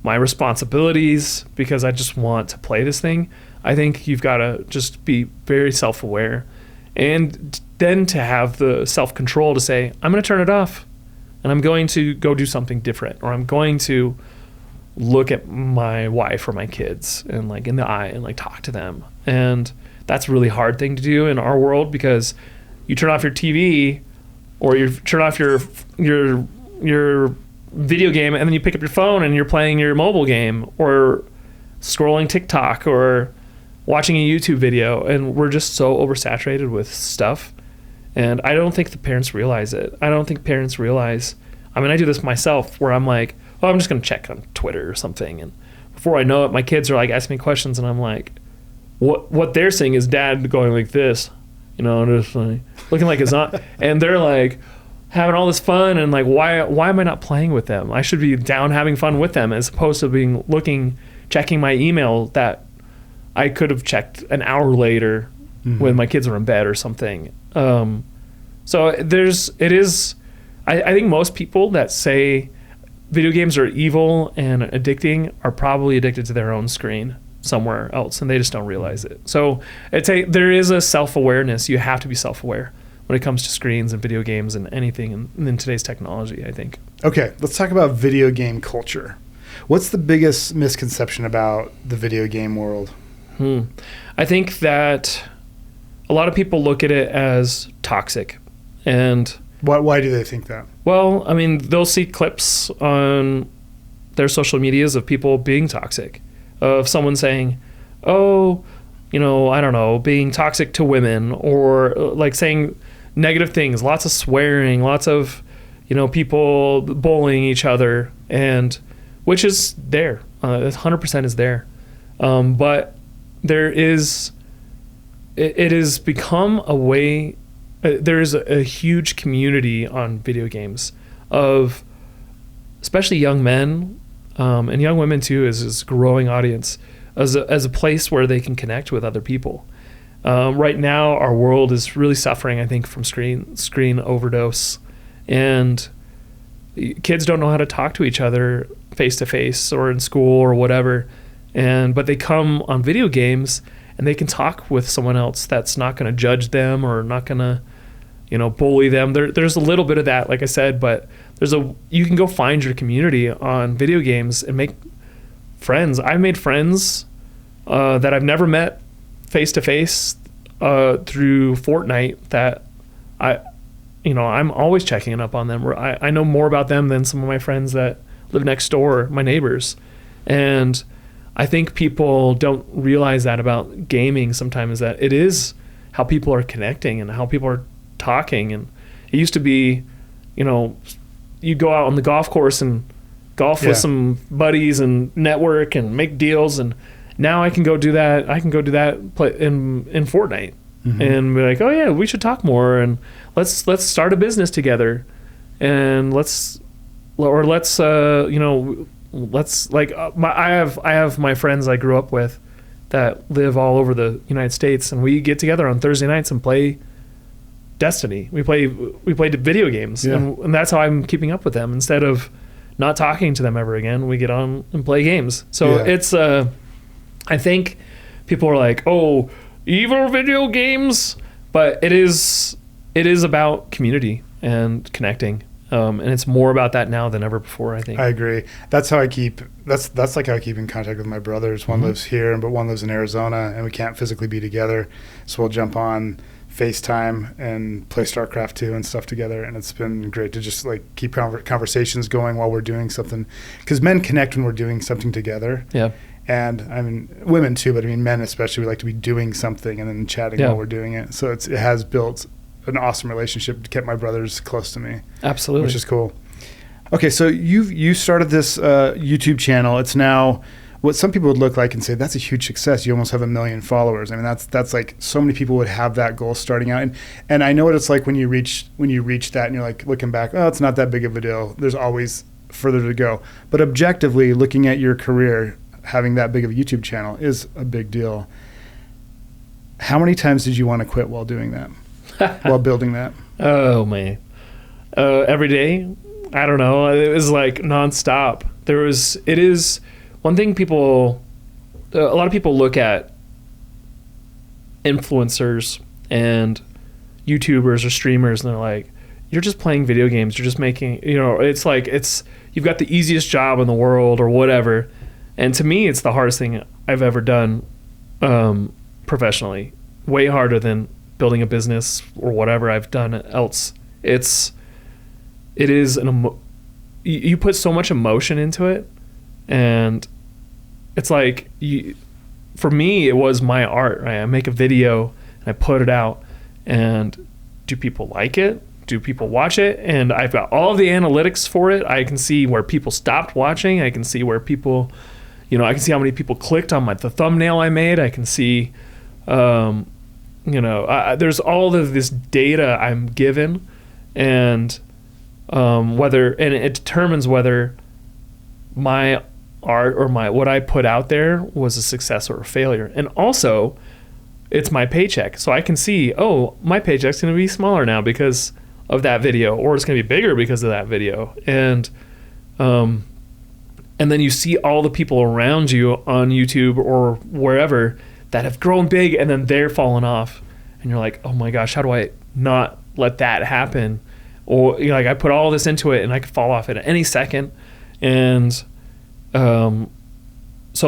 my responsibilities because I just want to play this thing. I think you've got to just be very self-aware, and then to have the self-control to say, I'm going to turn it off and I'm going to go do something different, or I'm going to look at my wife or my kids and like in the eye and like talk to them. And that's a really hard thing to do in our world, because you turn off your TV or you turn off your video game, and then you pick up your phone and you're playing your mobile game or scrolling TikTok or watching a YouTube video, and we're just so oversaturated with stuff. And I don't think the parents realize it. I don't think parents realize, I mean, I do this myself where I'm like, oh, I'm just going to check on Twitter or something. And before I know it, my kids are like asking me questions, and I'm like, what they're seeing is dad going like this, you know, just like looking like his aunt, and they're like having all this fun, and like, why am I not playing with them? I should be down having fun with them, as opposed to checking my email that I could have checked an hour later when my kids are in bed or something. So I think most people that say video games are evil and addicting are probably addicted to their own screen somewhere else, and they just don't realize it. So there is a self-awareness. You have to be self-aware when it comes to screens and video games and anything in today's technology, I think. Okay, let's talk about video game culture. What's the biggest misconception about the video game world? I think that a lot of people look at it as toxic. And why do they think that? Well, I mean, they'll see clips on their social medias of people being toxic, of someone saying, oh, you know, I don't know, being toxic to women, or like saying negative things, lots of swearing, lots of, you know, people bullying each other, and which is there, 100% is there. But there is, it has become a way, there is a huge community on video games of, especially young men, and young women too, is a growing audience, as a place where they can connect with other people. Right now, our world is really suffering, I think, from screen overdose, and kids don't know how to talk to each other face to face or in school or whatever, but they come on video games and they can talk with someone else that's not going to judge them or not going to, you know, bully them. There's a little bit of that, like I said, but you can go find your community on video games and make friends. I've made friends that I've never met face to face through Fortnite that I'm always checking up on them. I know more about them than some of my friends that live next door, my neighbors. And I think people don't realize that about gaming sometimes, that it is how people are connecting and how people are talking. And it used to be, you go out on the golf course and golf with some buddies and network and make deals. And now I can go do that. I can go do that play in Fortnite and be like, oh yeah, we should talk more and let's start a business together, and let's I have my friends I grew up with that live all over the United States, and we get together on Thursday nights and play Destiny. We played video games, and that's how I'm keeping up with them. Instead of not talking to them ever again, we get on and play games. So it's I think people are like, oh, evil video games, but it is about community and connecting. And it's more about that now than ever before, I think. I agree. That's how I keep. That's like how I keep in contact with my brothers. One lives here, but one lives in Arizona, and we can't physically be together. So we'll jump on FaceTime and play StarCraft 2 and stuff together. And it's been great to just like keep conversations going while we're doing something. Because men connect when we're doing something together. Yeah. And I mean, women too, but I mean, men especially, we like to be doing something and then chatting while we're doing it. So it has built an awesome relationship, kept my brothers close to me. Absolutely. Which is cool. Okay, so you started this YouTube channel. It's now what some people would look like and say, that's a huge success. You almost have 1 million followers. I mean, that's like so many people would have that goal starting out. And I know what it's like when you reach that and you're like looking back, oh, it's not that big of a deal. There's always further to go. But objectively, looking at your career, having that big of a YouTube channel is a big deal. How many times did you want to quit while doing that? While building that? Oh man. Every day? I don't know. It was like nonstop. It is one thing a lot of people look at influencers and YouTubers or streamers and they're like, you're just playing video games. You're just making, it's like, you've got the easiest job in the world or whatever. And to me, it's the hardest thing I've ever done professionally. Way harder than building a business or whatever I've done else. It is you put so much emotion into it, and it's like for me it was my art, right? I make a video and I put it out, and do people like it? Do people watch it? And I've got all the analytics for it. I can see where people stopped watching. I can see where people, I can see how many people clicked on the thumbnail I made. I can see there's all of this data I'm given, and it determines whether my art or what I put out there was a success or a failure. And also, it's my paycheck, so I can see, oh, my paycheck's going to be smaller now because of that video, or it's going to be bigger because of that video. And then you see all the people around you on YouTube or wherever that have grown big, and then they're falling off, and you're like, oh my gosh, how do I not let that happen? Or like, I put all this into it and I could fall off at any second. And so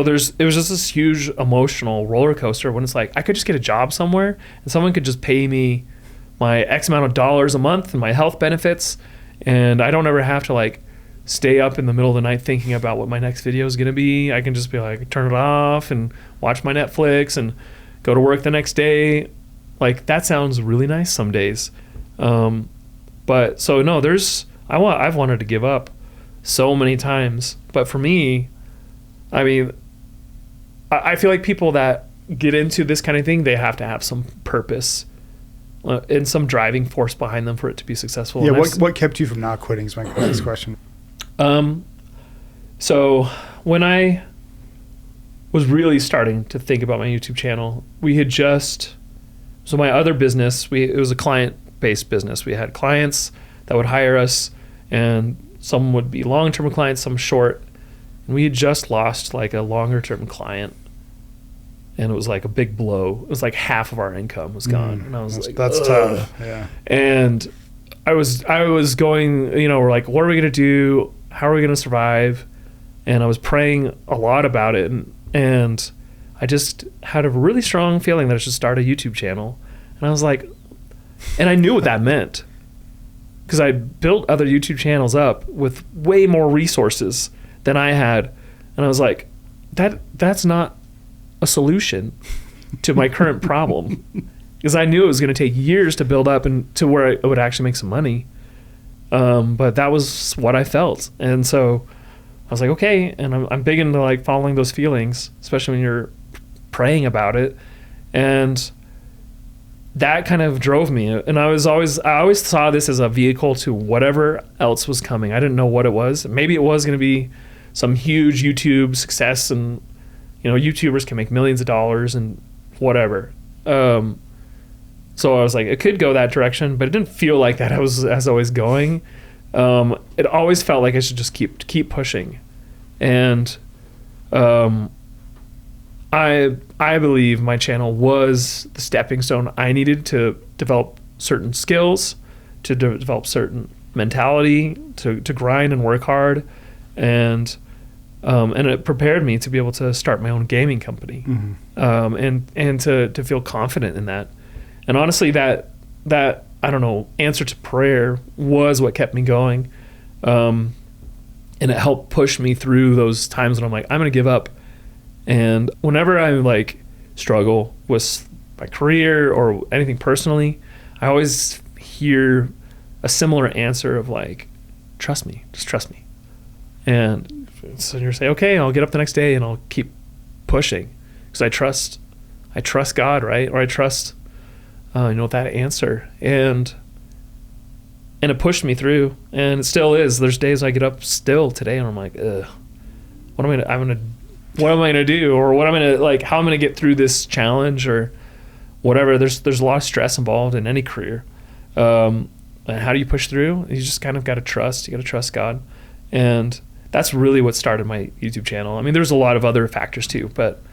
it was just this huge emotional roller coaster when it's like, I could just get a job somewhere and someone could just pay me my X amount of dollars a month and my health benefits, and I don't ever have to like stay up in the middle of the night thinking about what my next video is going to be. I can just be like, turn it off and watch my Netflix and go to work the next day. Like, that sounds really nice some days. But so no, I've wanted to give up so many times, but for me, I mean, I feel like people that get into this kind of thing, they have to have some purpose and some driving force behind them for it to be successful. Yeah. What kept you from not quitting is my next question. So when I was really starting to think about my YouTube channel, my other business, it was a client-based business. We had clients that would hire us, and some would be long-term clients, some short. And we had just lost like a longer-term client, and it was like a big blow. It was like half of our income was gone, and I was like, "That's tough." Yeah. And I was going, we're like, "What are we gonna do? How are we gonna survive?" And I was praying a lot about it, and I just had a really strong feeling that I should start a YouTube channel. And I was like, and I knew what that meant. because I built other YouTube channels up with way more resources than I had. And I was like, that's not a solution to my current problem. Because I knew it was going to take years to build up and to where I would actually make some money. But that was what I felt. And so I was like, okay. And I'm big into like following those feelings, especially when you're praying about it. And that kind of drove me. And I always saw this as a vehicle to whatever else was coming. I didn't know what it was. Maybe it was going to be some huge YouTube success, and YouTubers can make millions of dollars and whatever. So I was like, it could go that direction, but it didn't feel like that as I was going. It always felt like I should just keep pushing. And I believe my channel was the stepping stone I needed to develop certain skills, to develop certain mentality, to grind and work hard, and it prepared me to be able to start my own gaming company, and to feel confident in that. And honestly, that I don't know, answer to prayer was what kept me going, and it helped push me through those times when I'm like, I'm gonna give up. And whenever I like struggle with my career or anything personally, I always hear a similar answer of like, trust me, just trust me. And so you say, okay, I'll get up the next day and I'll keep pushing because I trust God, right? Or I trust, that answer. And it pushed me through, and it still is. There's days I get up still today and I'm like, ugh, what am I gonna do, or what I'm gonna like, how I'm gonna get through this challenge or whatever. There's a lot of stress involved in any career. And how do you push through? You just kind of got to trust. You got to trust God, and that's really what started my YouTube channel. I mean, there's a lot of other factors too, but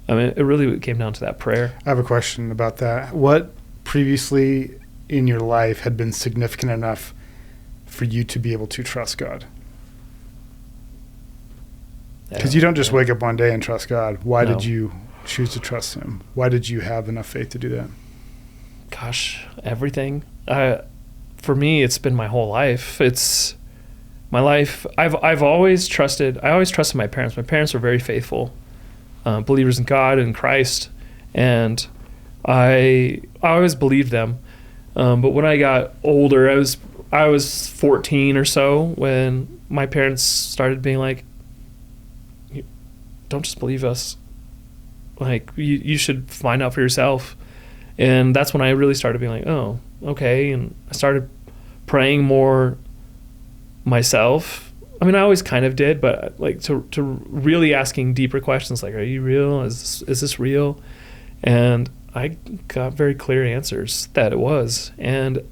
I mean, it really came down to that prayer. I have a question about that. What previously in your life had been significant enough for you to be able to trust God? Because you don't just wake up one day and trust God. Why did you choose to trust him? Why did you have enough faith to do that? Gosh, everything. For me, it's been my whole life. It's my life. I've always trusted. I always trusted my parents. My parents were very faithful, believers in God and Christ, and I always believed them. But when I got older, I was 14 or so when my parents started being like, don't just believe us. Like, you should find out for yourself. And that's when I really started being like, oh, okay. And I started praying more myself. I mean, I always kind of did, but like to really asking deeper questions, like, are you real? Is this real? And I got very clear answers that it was. And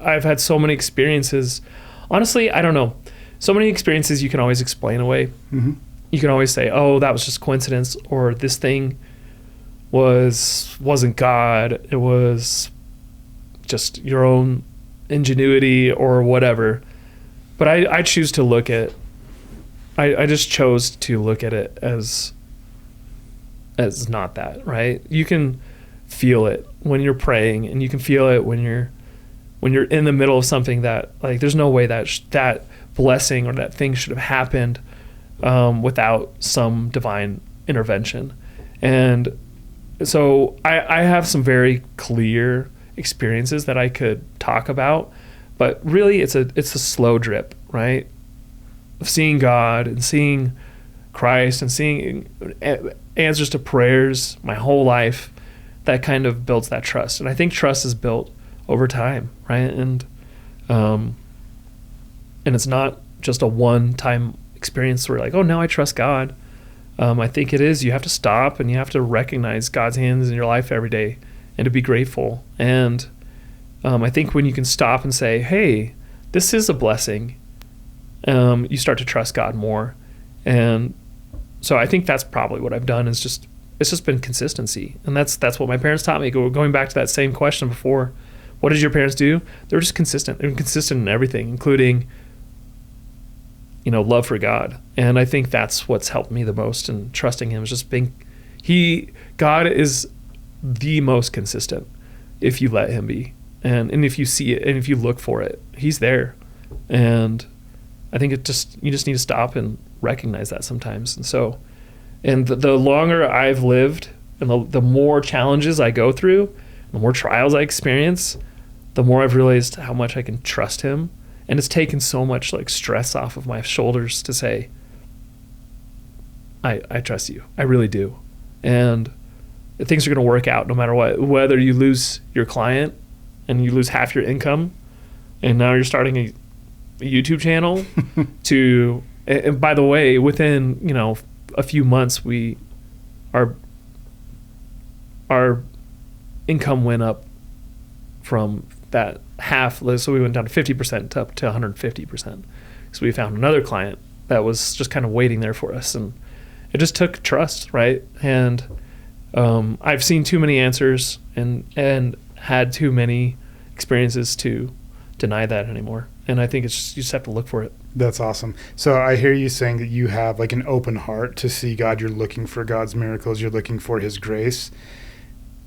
I've had so many experiences. Honestly, I don't know. So many experiences you can always explain away. Mm-hmm. You can always say, oh, that was just coincidence, or this thing wasn't God. It was just your own ingenuity or whatever. But I choose to look at, I just chose to look at it as not that, right? You can feel it when you're praying, and you can feel it when you're in the middle of something that, like, there's no way that blessing or that thing should have happened without some divine intervention. And so I have some very clear experiences that I could talk about, but really it's a slow drip, right? Of seeing God and seeing Christ and seeing answers to prayers my whole life, that kind of builds that trust. And I think trust is built over time, right? And it's not just a one-time experience where like, oh, now I trust God. I think it is, you have to stop and you have to recognize God's hands in your life every day and to be grateful. And I think when you can stop and say, hey, this is a blessing, you start to trust God more. And so I think that's probably what I've done, is it's just been consistency. And that's what my parents taught me. Going back to that same question before, what did your parents do? They're just consistent. They're consistent in everything, including love for God. And I think that's what's helped me the most in trusting him, is just being, God is the most consistent if you let him be. And if you see it and if you look for it, he's there. And I think you just need to stop and recognize that sometimes. And so, and the longer I've lived and the more challenges I go through, the more trials I experience, the more I've realized how much I can trust him. And it's taken so much like stress off of my shoulders to say, I trust you. I really do. And things are going to work out no matter what. Whether you lose your client and you lose half your income, and now you're starting a YouTube channel and by the way, within, a few months, our income went up from that half. So we went down to 50% up to 150%. So we found another client that was just kind of waiting there for us. And it just took trust, right? And I've seen too many answers and had too many experiences to deny that anymore. And I think it's just, you just have to look for it. That's awesome. So I hear you saying that you have like an open heart to see God. You're looking for God's miracles. You're looking for his grace.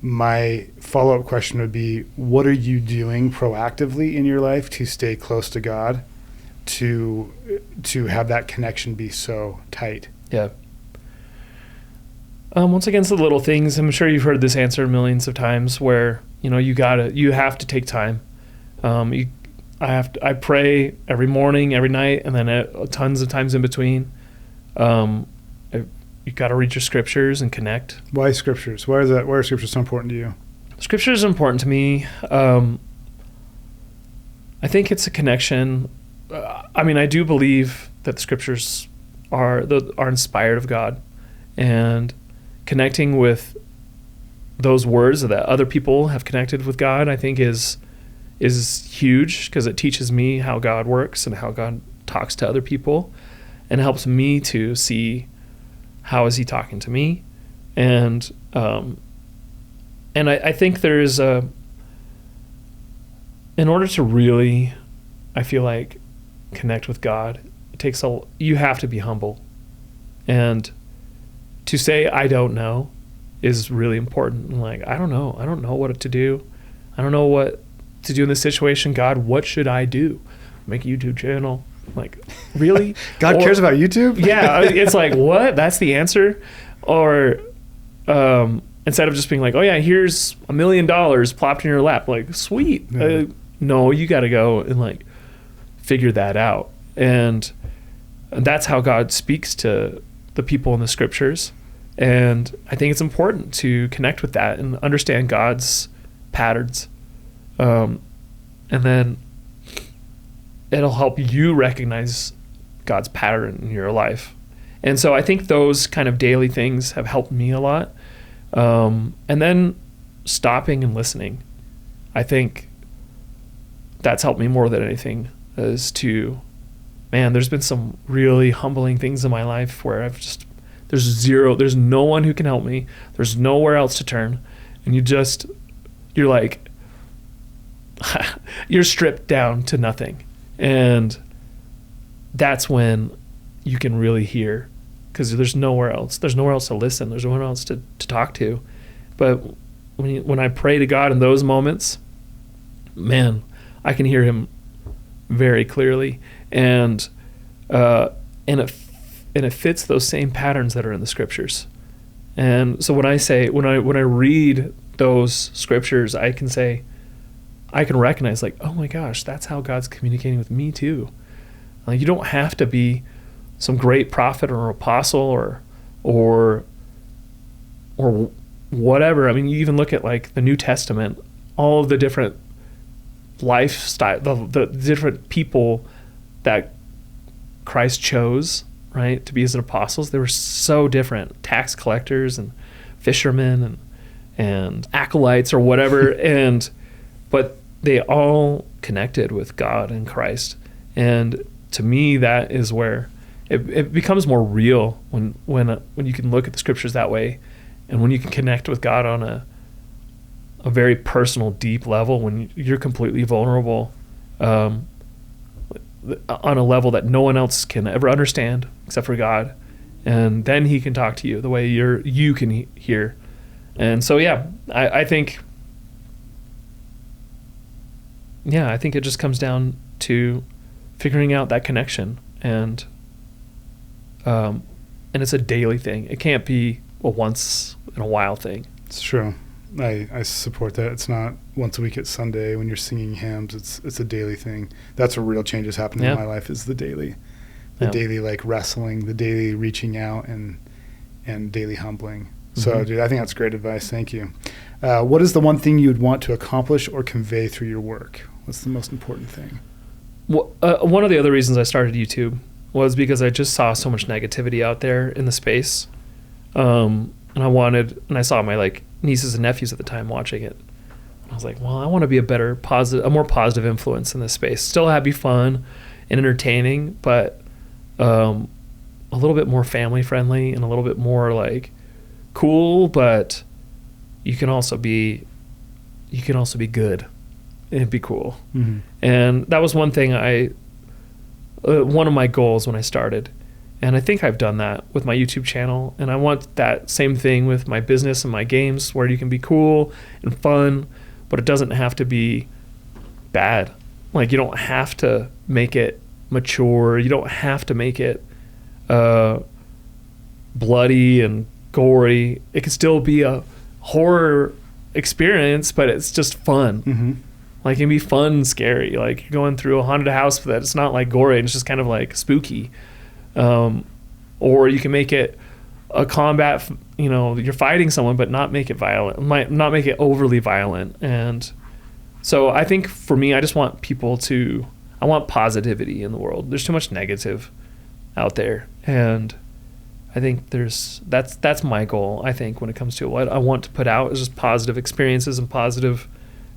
My follow-up question would be, what are you doing proactively in your life to stay close to God, to have that connection be so tight? Yeah. Once again, it's the little things. I'm sure you've heard this answer millions of times where, you have to take time. I pray every morning, every night, and then tons of times in between. You got to read your scriptures and connect. Why scriptures? Why are scriptures so important to you? Scripture is important to me. I think it's a connection. I do believe that the scriptures are inspired of God, and connecting with those words that other people have connected with God, I think is huge, because it teaches me how God works and how God talks to other people, and helps me to see how is he talking to me. And I think there's in order to really, I feel like, connect with God, you have to be humble. And to say, I don't know, is really important. Like, I don't know what to do. I don't know what to do in this situation. God, what should I do? Make a YouTube channel? Like, really? God cares about YouTube? Yeah, it's like, what? That's the answer? Or instead of just being like, oh yeah, here's $1 million plopped in your lap, like, sweet. Yeah. No, you got to go and like figure that out. And that's how God speaks to the people in the scriptures. And I think it's important to connect with that and understand God's patterns. And then it'll help you recognize God's pattern in your life. And so I think those kind of daily things have helped me a lot. And then stopping and listening. I think that's helped me more than anything, is to, there's been some really humbling things in my life where there's no one who can help me. There's nowhere else to turn. And you're like, you're stripped down to nothing. And that's when you can really hear, because there's nowhere else. There's nowhere else to listen. There's nowhere else to talk to. But when I pray to God in those moments, I can hear him very clearly. And it fits those same patterns that are in the scriptures. And so when I read those scriptures, I can recognize, like, oh my gosh, that's how God's communicating with me too. Like, you don't have to be some great prophet or apostle or whatever. I mean, you even look at like the New Testament, all of the different lifestyle, the different people that Christ chose, right, to be his apostles. They were so different. Tax collectors and fishermen and acolytes or whatever. But they all connected with God and Christ. And to me, that is where it becomes more real when you can look at the scriptures that way, and when you can connect with God on a very personal, deep level, when you're completely vulnerable on a level that no one else can ever understand except for God. And then he can talk to you the way you can hear. And so, I think yeah, I think it just comes down to figuring out that connection, and it's a daily thing. It can't be a once in a while thing. It's true. I support that. It's not once a week at Sunday when you're singing hymns. It's a daily thing. That's where real change is happening in my life, is the daily like wrestling, the daily reaching out and daily humbling. So, dude, I think that's great advice. Thank you. What is the one thing you'd want to accomplish or convey through your work? What's the most important thing? Well, one of the other reasons I started YouTube was because I just saw so much negativity out there in the space. And I saw my like nieces and nephews at the time watching it. I was like, well, I want to be a more positive influence in this space. Still have be fun and entertaining, but a little bit more family friendly and a little bit more like cool, but you can also be good and be cool. Mm-hmm. And that was one thing one of my goals when I started. And I think I've done that with my YouTube channel. And I want that same thing with my business and my games, where you can be cool and fun, but it doesn't have to be bad. Like, you don't have to make it mature. You don't have to make it bloody and gory. It can still be a horror experience, but it's just fun. Mm-hmm. Like, it can be fun and scary. Like, you're going through a haunted house, but it's not like gory. It's just kind of like spooky. Or you can make it a combat, you're fighting someone, but not make it violent, not make it overly violent. And so I think for me, I just want I want positivity in the world. There's too much negative out there. And I think that's my goal. I think when it comes to what I want to put out is just positive experiences and positive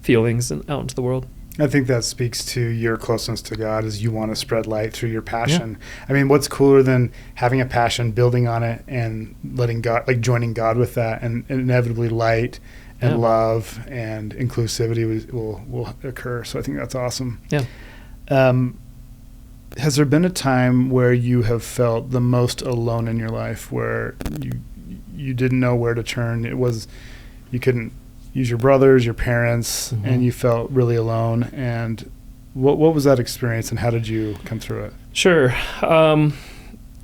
feelings out into the world. I think that speaks to your closeness to God, is you want to spread light through your passion. Yeah. I mean, what's cooler than having a passion, building on it, and letting God, like joining God with that, and inevitably light and love and inclusivity will occur. So I think that's awesome. Yeah. Has there been a time where you have felt the most alone in your life, where you didn't know where to turn? You couldn't use your brothers, your parents, mm-hmm. and you felt really alone. And what was that experience, and how did you come through it? Sure.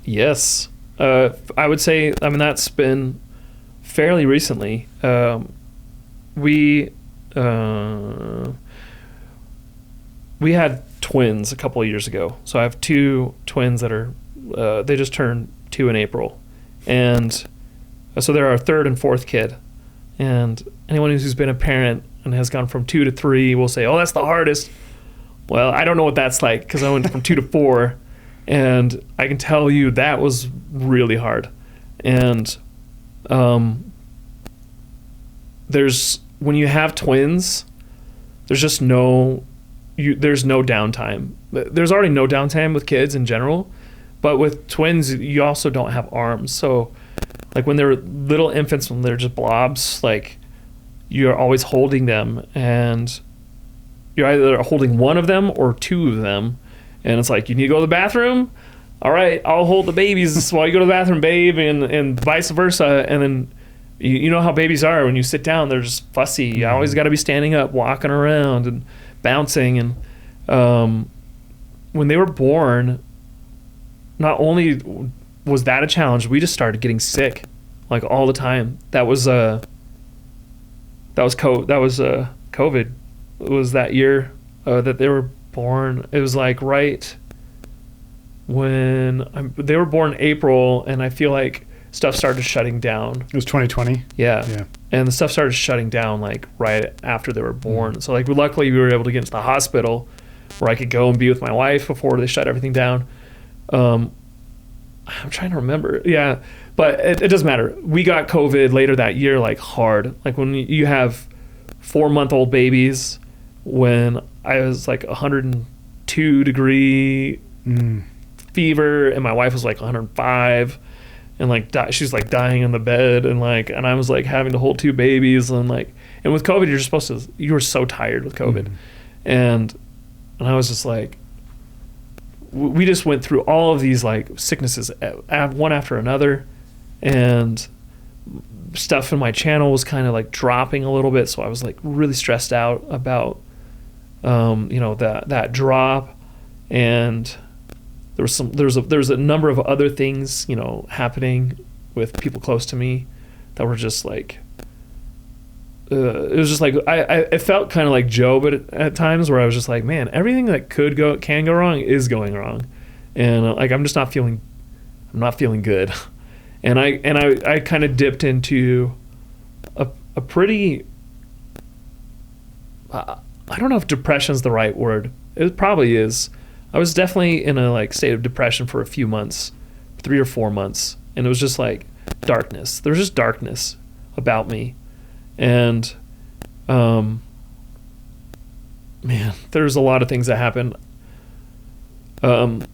Yes. I would say, that's been fairly recently. We had twins a couple of years ago. So I have two twins that are, they just turned 2 in April. And so they're our third and fourth kid. And anyone who's been a parent and has gone from 2 to 3 will say, oh, that's the hardest. Well, I don't know what that's like, because I went from 2 to 4, and I can tell you that was really hard. And when you have twins, there's no downtime. There's already no downtime with kids in general, but with twins, you also don't have arms. So like when they're little infants, when they're just blobs, like you're always holding them, and you're either holding one of them or 2 of them. And it's like, you need to go to the bathroom? All right, I'll hold the babies while you go to the bathroom, babe, and vice versa. And then you know how babies are. When you sit down, they're just fussy. You always got to be standing up, walking around and bouncing. And when they were born, not only was that a challenge, we just started getting sick like all the time. That was COVID. It was that year that they were born. It was like right when they were born in April, and I feel like stuff started shutting down. It was 2020. Yeah. And the stuff started shutting down like right after they were born. So like luckily we were able to get into the hospital where I could go and be with my wife before they shut everything down. I'm trying to remember. Yeah, but it doesn't matter. We got COVID later that year, like hard. Like when you have 4-month-old babies, when I was like 102 degree fever, and my wife was like 105, and like she's like dying in the bed, and I was like having to hold 2 babies, and with COVID you were so tired with COVID, and I was just like, we just went through all of these like sicknesses one after another, and stuff in my channel was kind of like dropping a little bit. So I was like really stressed out about that drop, and there's a number of other things, happening with people close to me that were just like, it was just like, I felt kind of like Job at times, where I was just like, man, everything that can go wrong is going wrong. And I'm just not feeling good. And I kind of dipped into a pretty, I don't know if depression's the right word. It probably is. I was definitely in a state of depression for a few months, 3 or 4 months. And it was just like darkness. There was just darkness about me. And, man, there's a lot of things that happened. In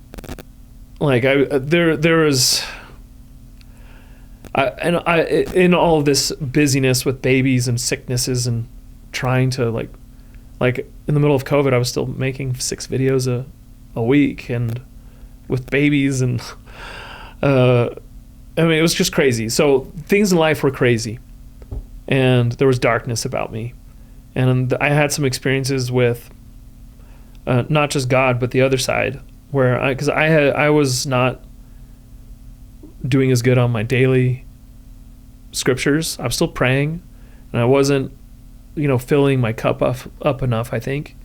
all of this busyness with babies and sicknesses and trying to in the middle of COVID, I was still making 6 videos a week, and with babies, and it was just crazy. So things in life were crazy, and there was darkness about me. And I had some experiences with not just God, but the other side, where I was not doing as good on my daily scriptures. I was still praying, and I wasn't, filling my cup up enough, I think,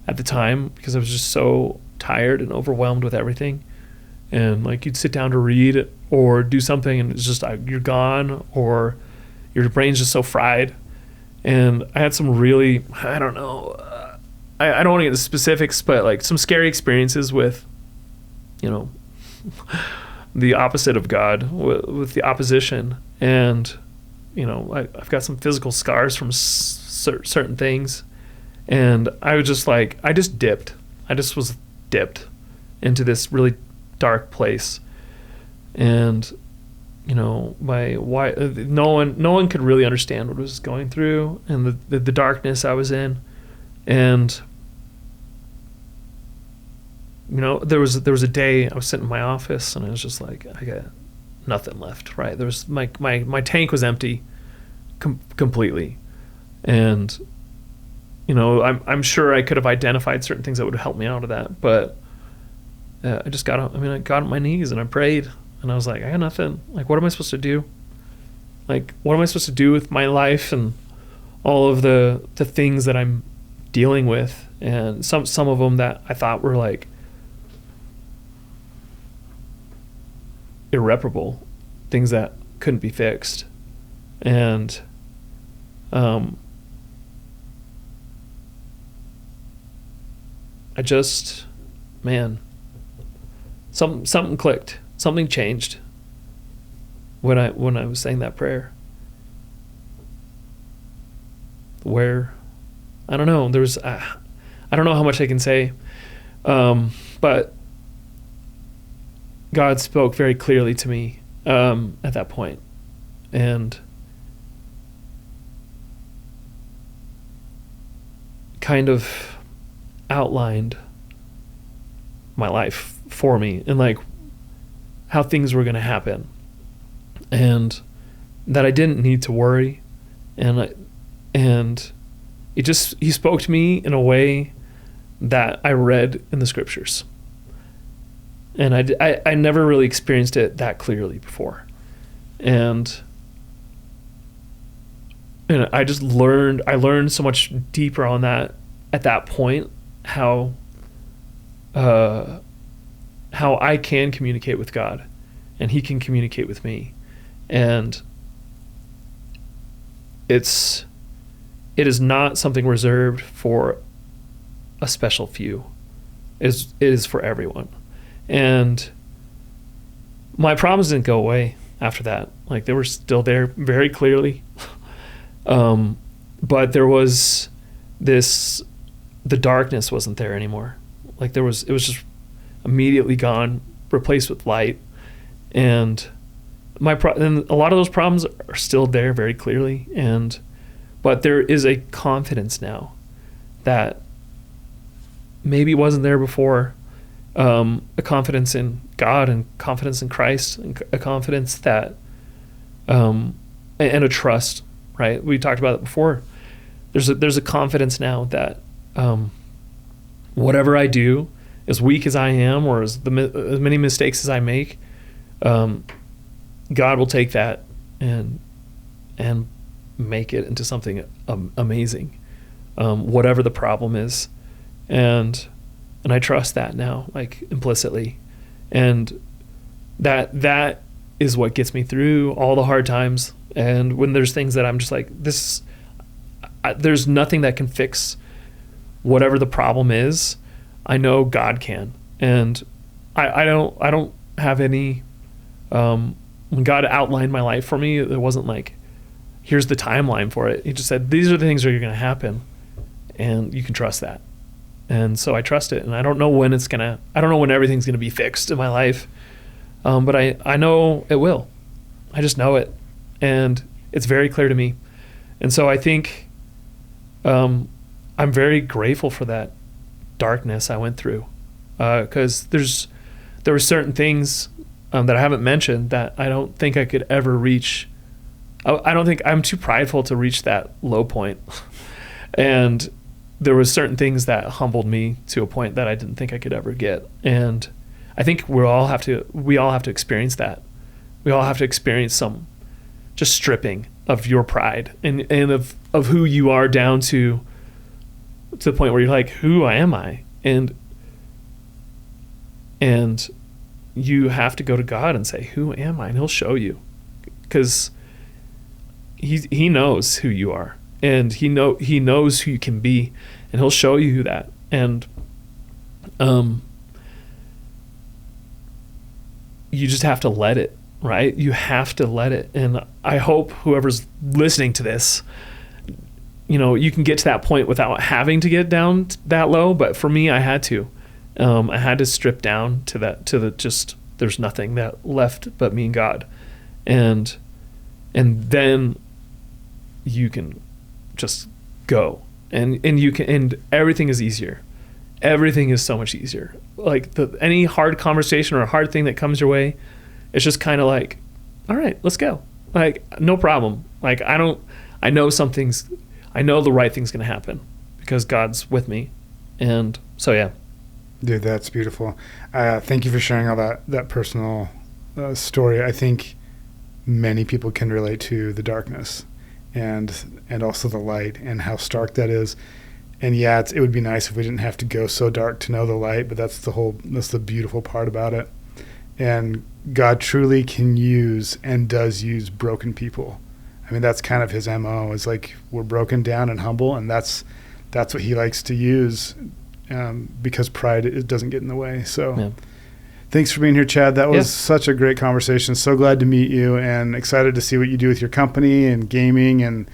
at the time, because I was just so tired and overwhelmed with everything. And you'd sit down to read or do something, and it's just you're gone, or your brain's just so fried. And I had some really, I don't know, I don't want to get into specifics, but some scary experiences with, the opposite of God, with the opposition. And, I've got some physical scars from certain things. And I was just I just dipped. I just was dipped into this really dark place. And, no one could really understand what I was going through, and the darkness I was in. And, there was a day I was sitting in my office, and I was just like, I got nothing left, right? There was my tank was empty completely. And, I'm sure I could have identified certain things that would help me out of that, but I just got on my knees and I prayed, and I was like, I got nothing. What am I supposed to do? What am I supposed to do with my life and all of the things that I'm dealing with? And some of them that I thought were irreparable, things that couldn't be fixed. And I just, man, something clicked, something changed when I was saying that prayer. Where, I don't know, there's, I don't know how much I can say, but God spoke very clearly to me at that point, and kind of outlined my life for me, and how things were going to happen, and that I didn't need to worry. And he spoke to me in a way that I read in the scriptures. And I never really experienced it that clearly before. And I just learned so much deeper on that at that point, how I can communicate with God, and he can communicate with me. And it is not something reserved for a special few. It is for everyone. And my problems didn't go away after that. They were still there very clearly. But there was the darkness wasn't there anymore. It was just immediately gone, replaced with light. And and a lot of those problems are still there very clearly. But there is a confidence now that maybe wasn't there before. A confidence in God, and confidence in Christ, and a confidence that, and a trust, right? We talked about it before. There's a confidence now that whatever I do, as weak as I am, or as many mistakes as I make, God will take that and make it into something amazing, whatever the problem is, and I trust that now, like, implicitly, and that is what gets me through all the hard times. And when there's things that I'm just like, there's nothing that can fix whatever the problem is, I know God can. And I don't have any, when God outlined my life for me, it wasn't like, here's the timeline for it. He just said, these are the things that are going to happen, and you can trust that. And so I trust it, and I don't know when I don't know when everything's going to be fixed in my life. But I know it will. I just know it, and it's very clear to me. And so I think I'm very grateful for that darkness I went through, because there were certain things that I haven't mentioned that I don't think I could ever reach. I don't think, I'm too prideful to reach that low point. And there was certain things that humbled me to a point that I didn't think I could ever get. And I think we all have to experience that. We all have to experience some just stripping of your pride and of who you are, down to the point where you're like, who am I? And you have to go to God and say, who am I? And he'll show you, because he knows who you are, and he knows who you can be, and he'll show you that. And you just have to let it, right? You have to let it. And I hope whoever's listening to this, you can get to that point without having to get down that low. But for me, I had to. I had to strip down to there's nothing that left but me and God. And then you can just go. And you can, and everything is easier. Everything is so much easier. Like any hard conversation or a hard thing that comes your way, it's just kind of like, all right, let's go. Like, no problem. Like, I know the right thing's going to happen because God's with me. And so, yeah. Dude, that's beautiful. Thank you for sharing all that personal story. I think many people can relate to the darkness and also the light, and how stark that is. And yeah, it would be nice if we didn't have to go so dark to know the light, but that's the beautiful part about it. And God truly can use and does use broken people. I mean, that's kind of his MO, is like, we're broken down and humble, and that's what he likes to use, because pride, it doesn't get in the way. So yeah. Thanks for being here, Chad. That was such a great conversation. So glad to meet you, and excited to see what you do with your company and gaming, and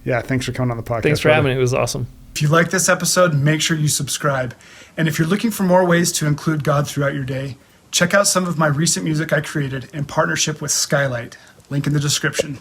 yeah, thanks for coming on the podcast. Thanks for having me. It was awesome. If you like this episode, make sure you subscribe. And if you're looking for more ways to include God throughout your day, check out some of my recent music I created in partnership with Skylight. Link in the description.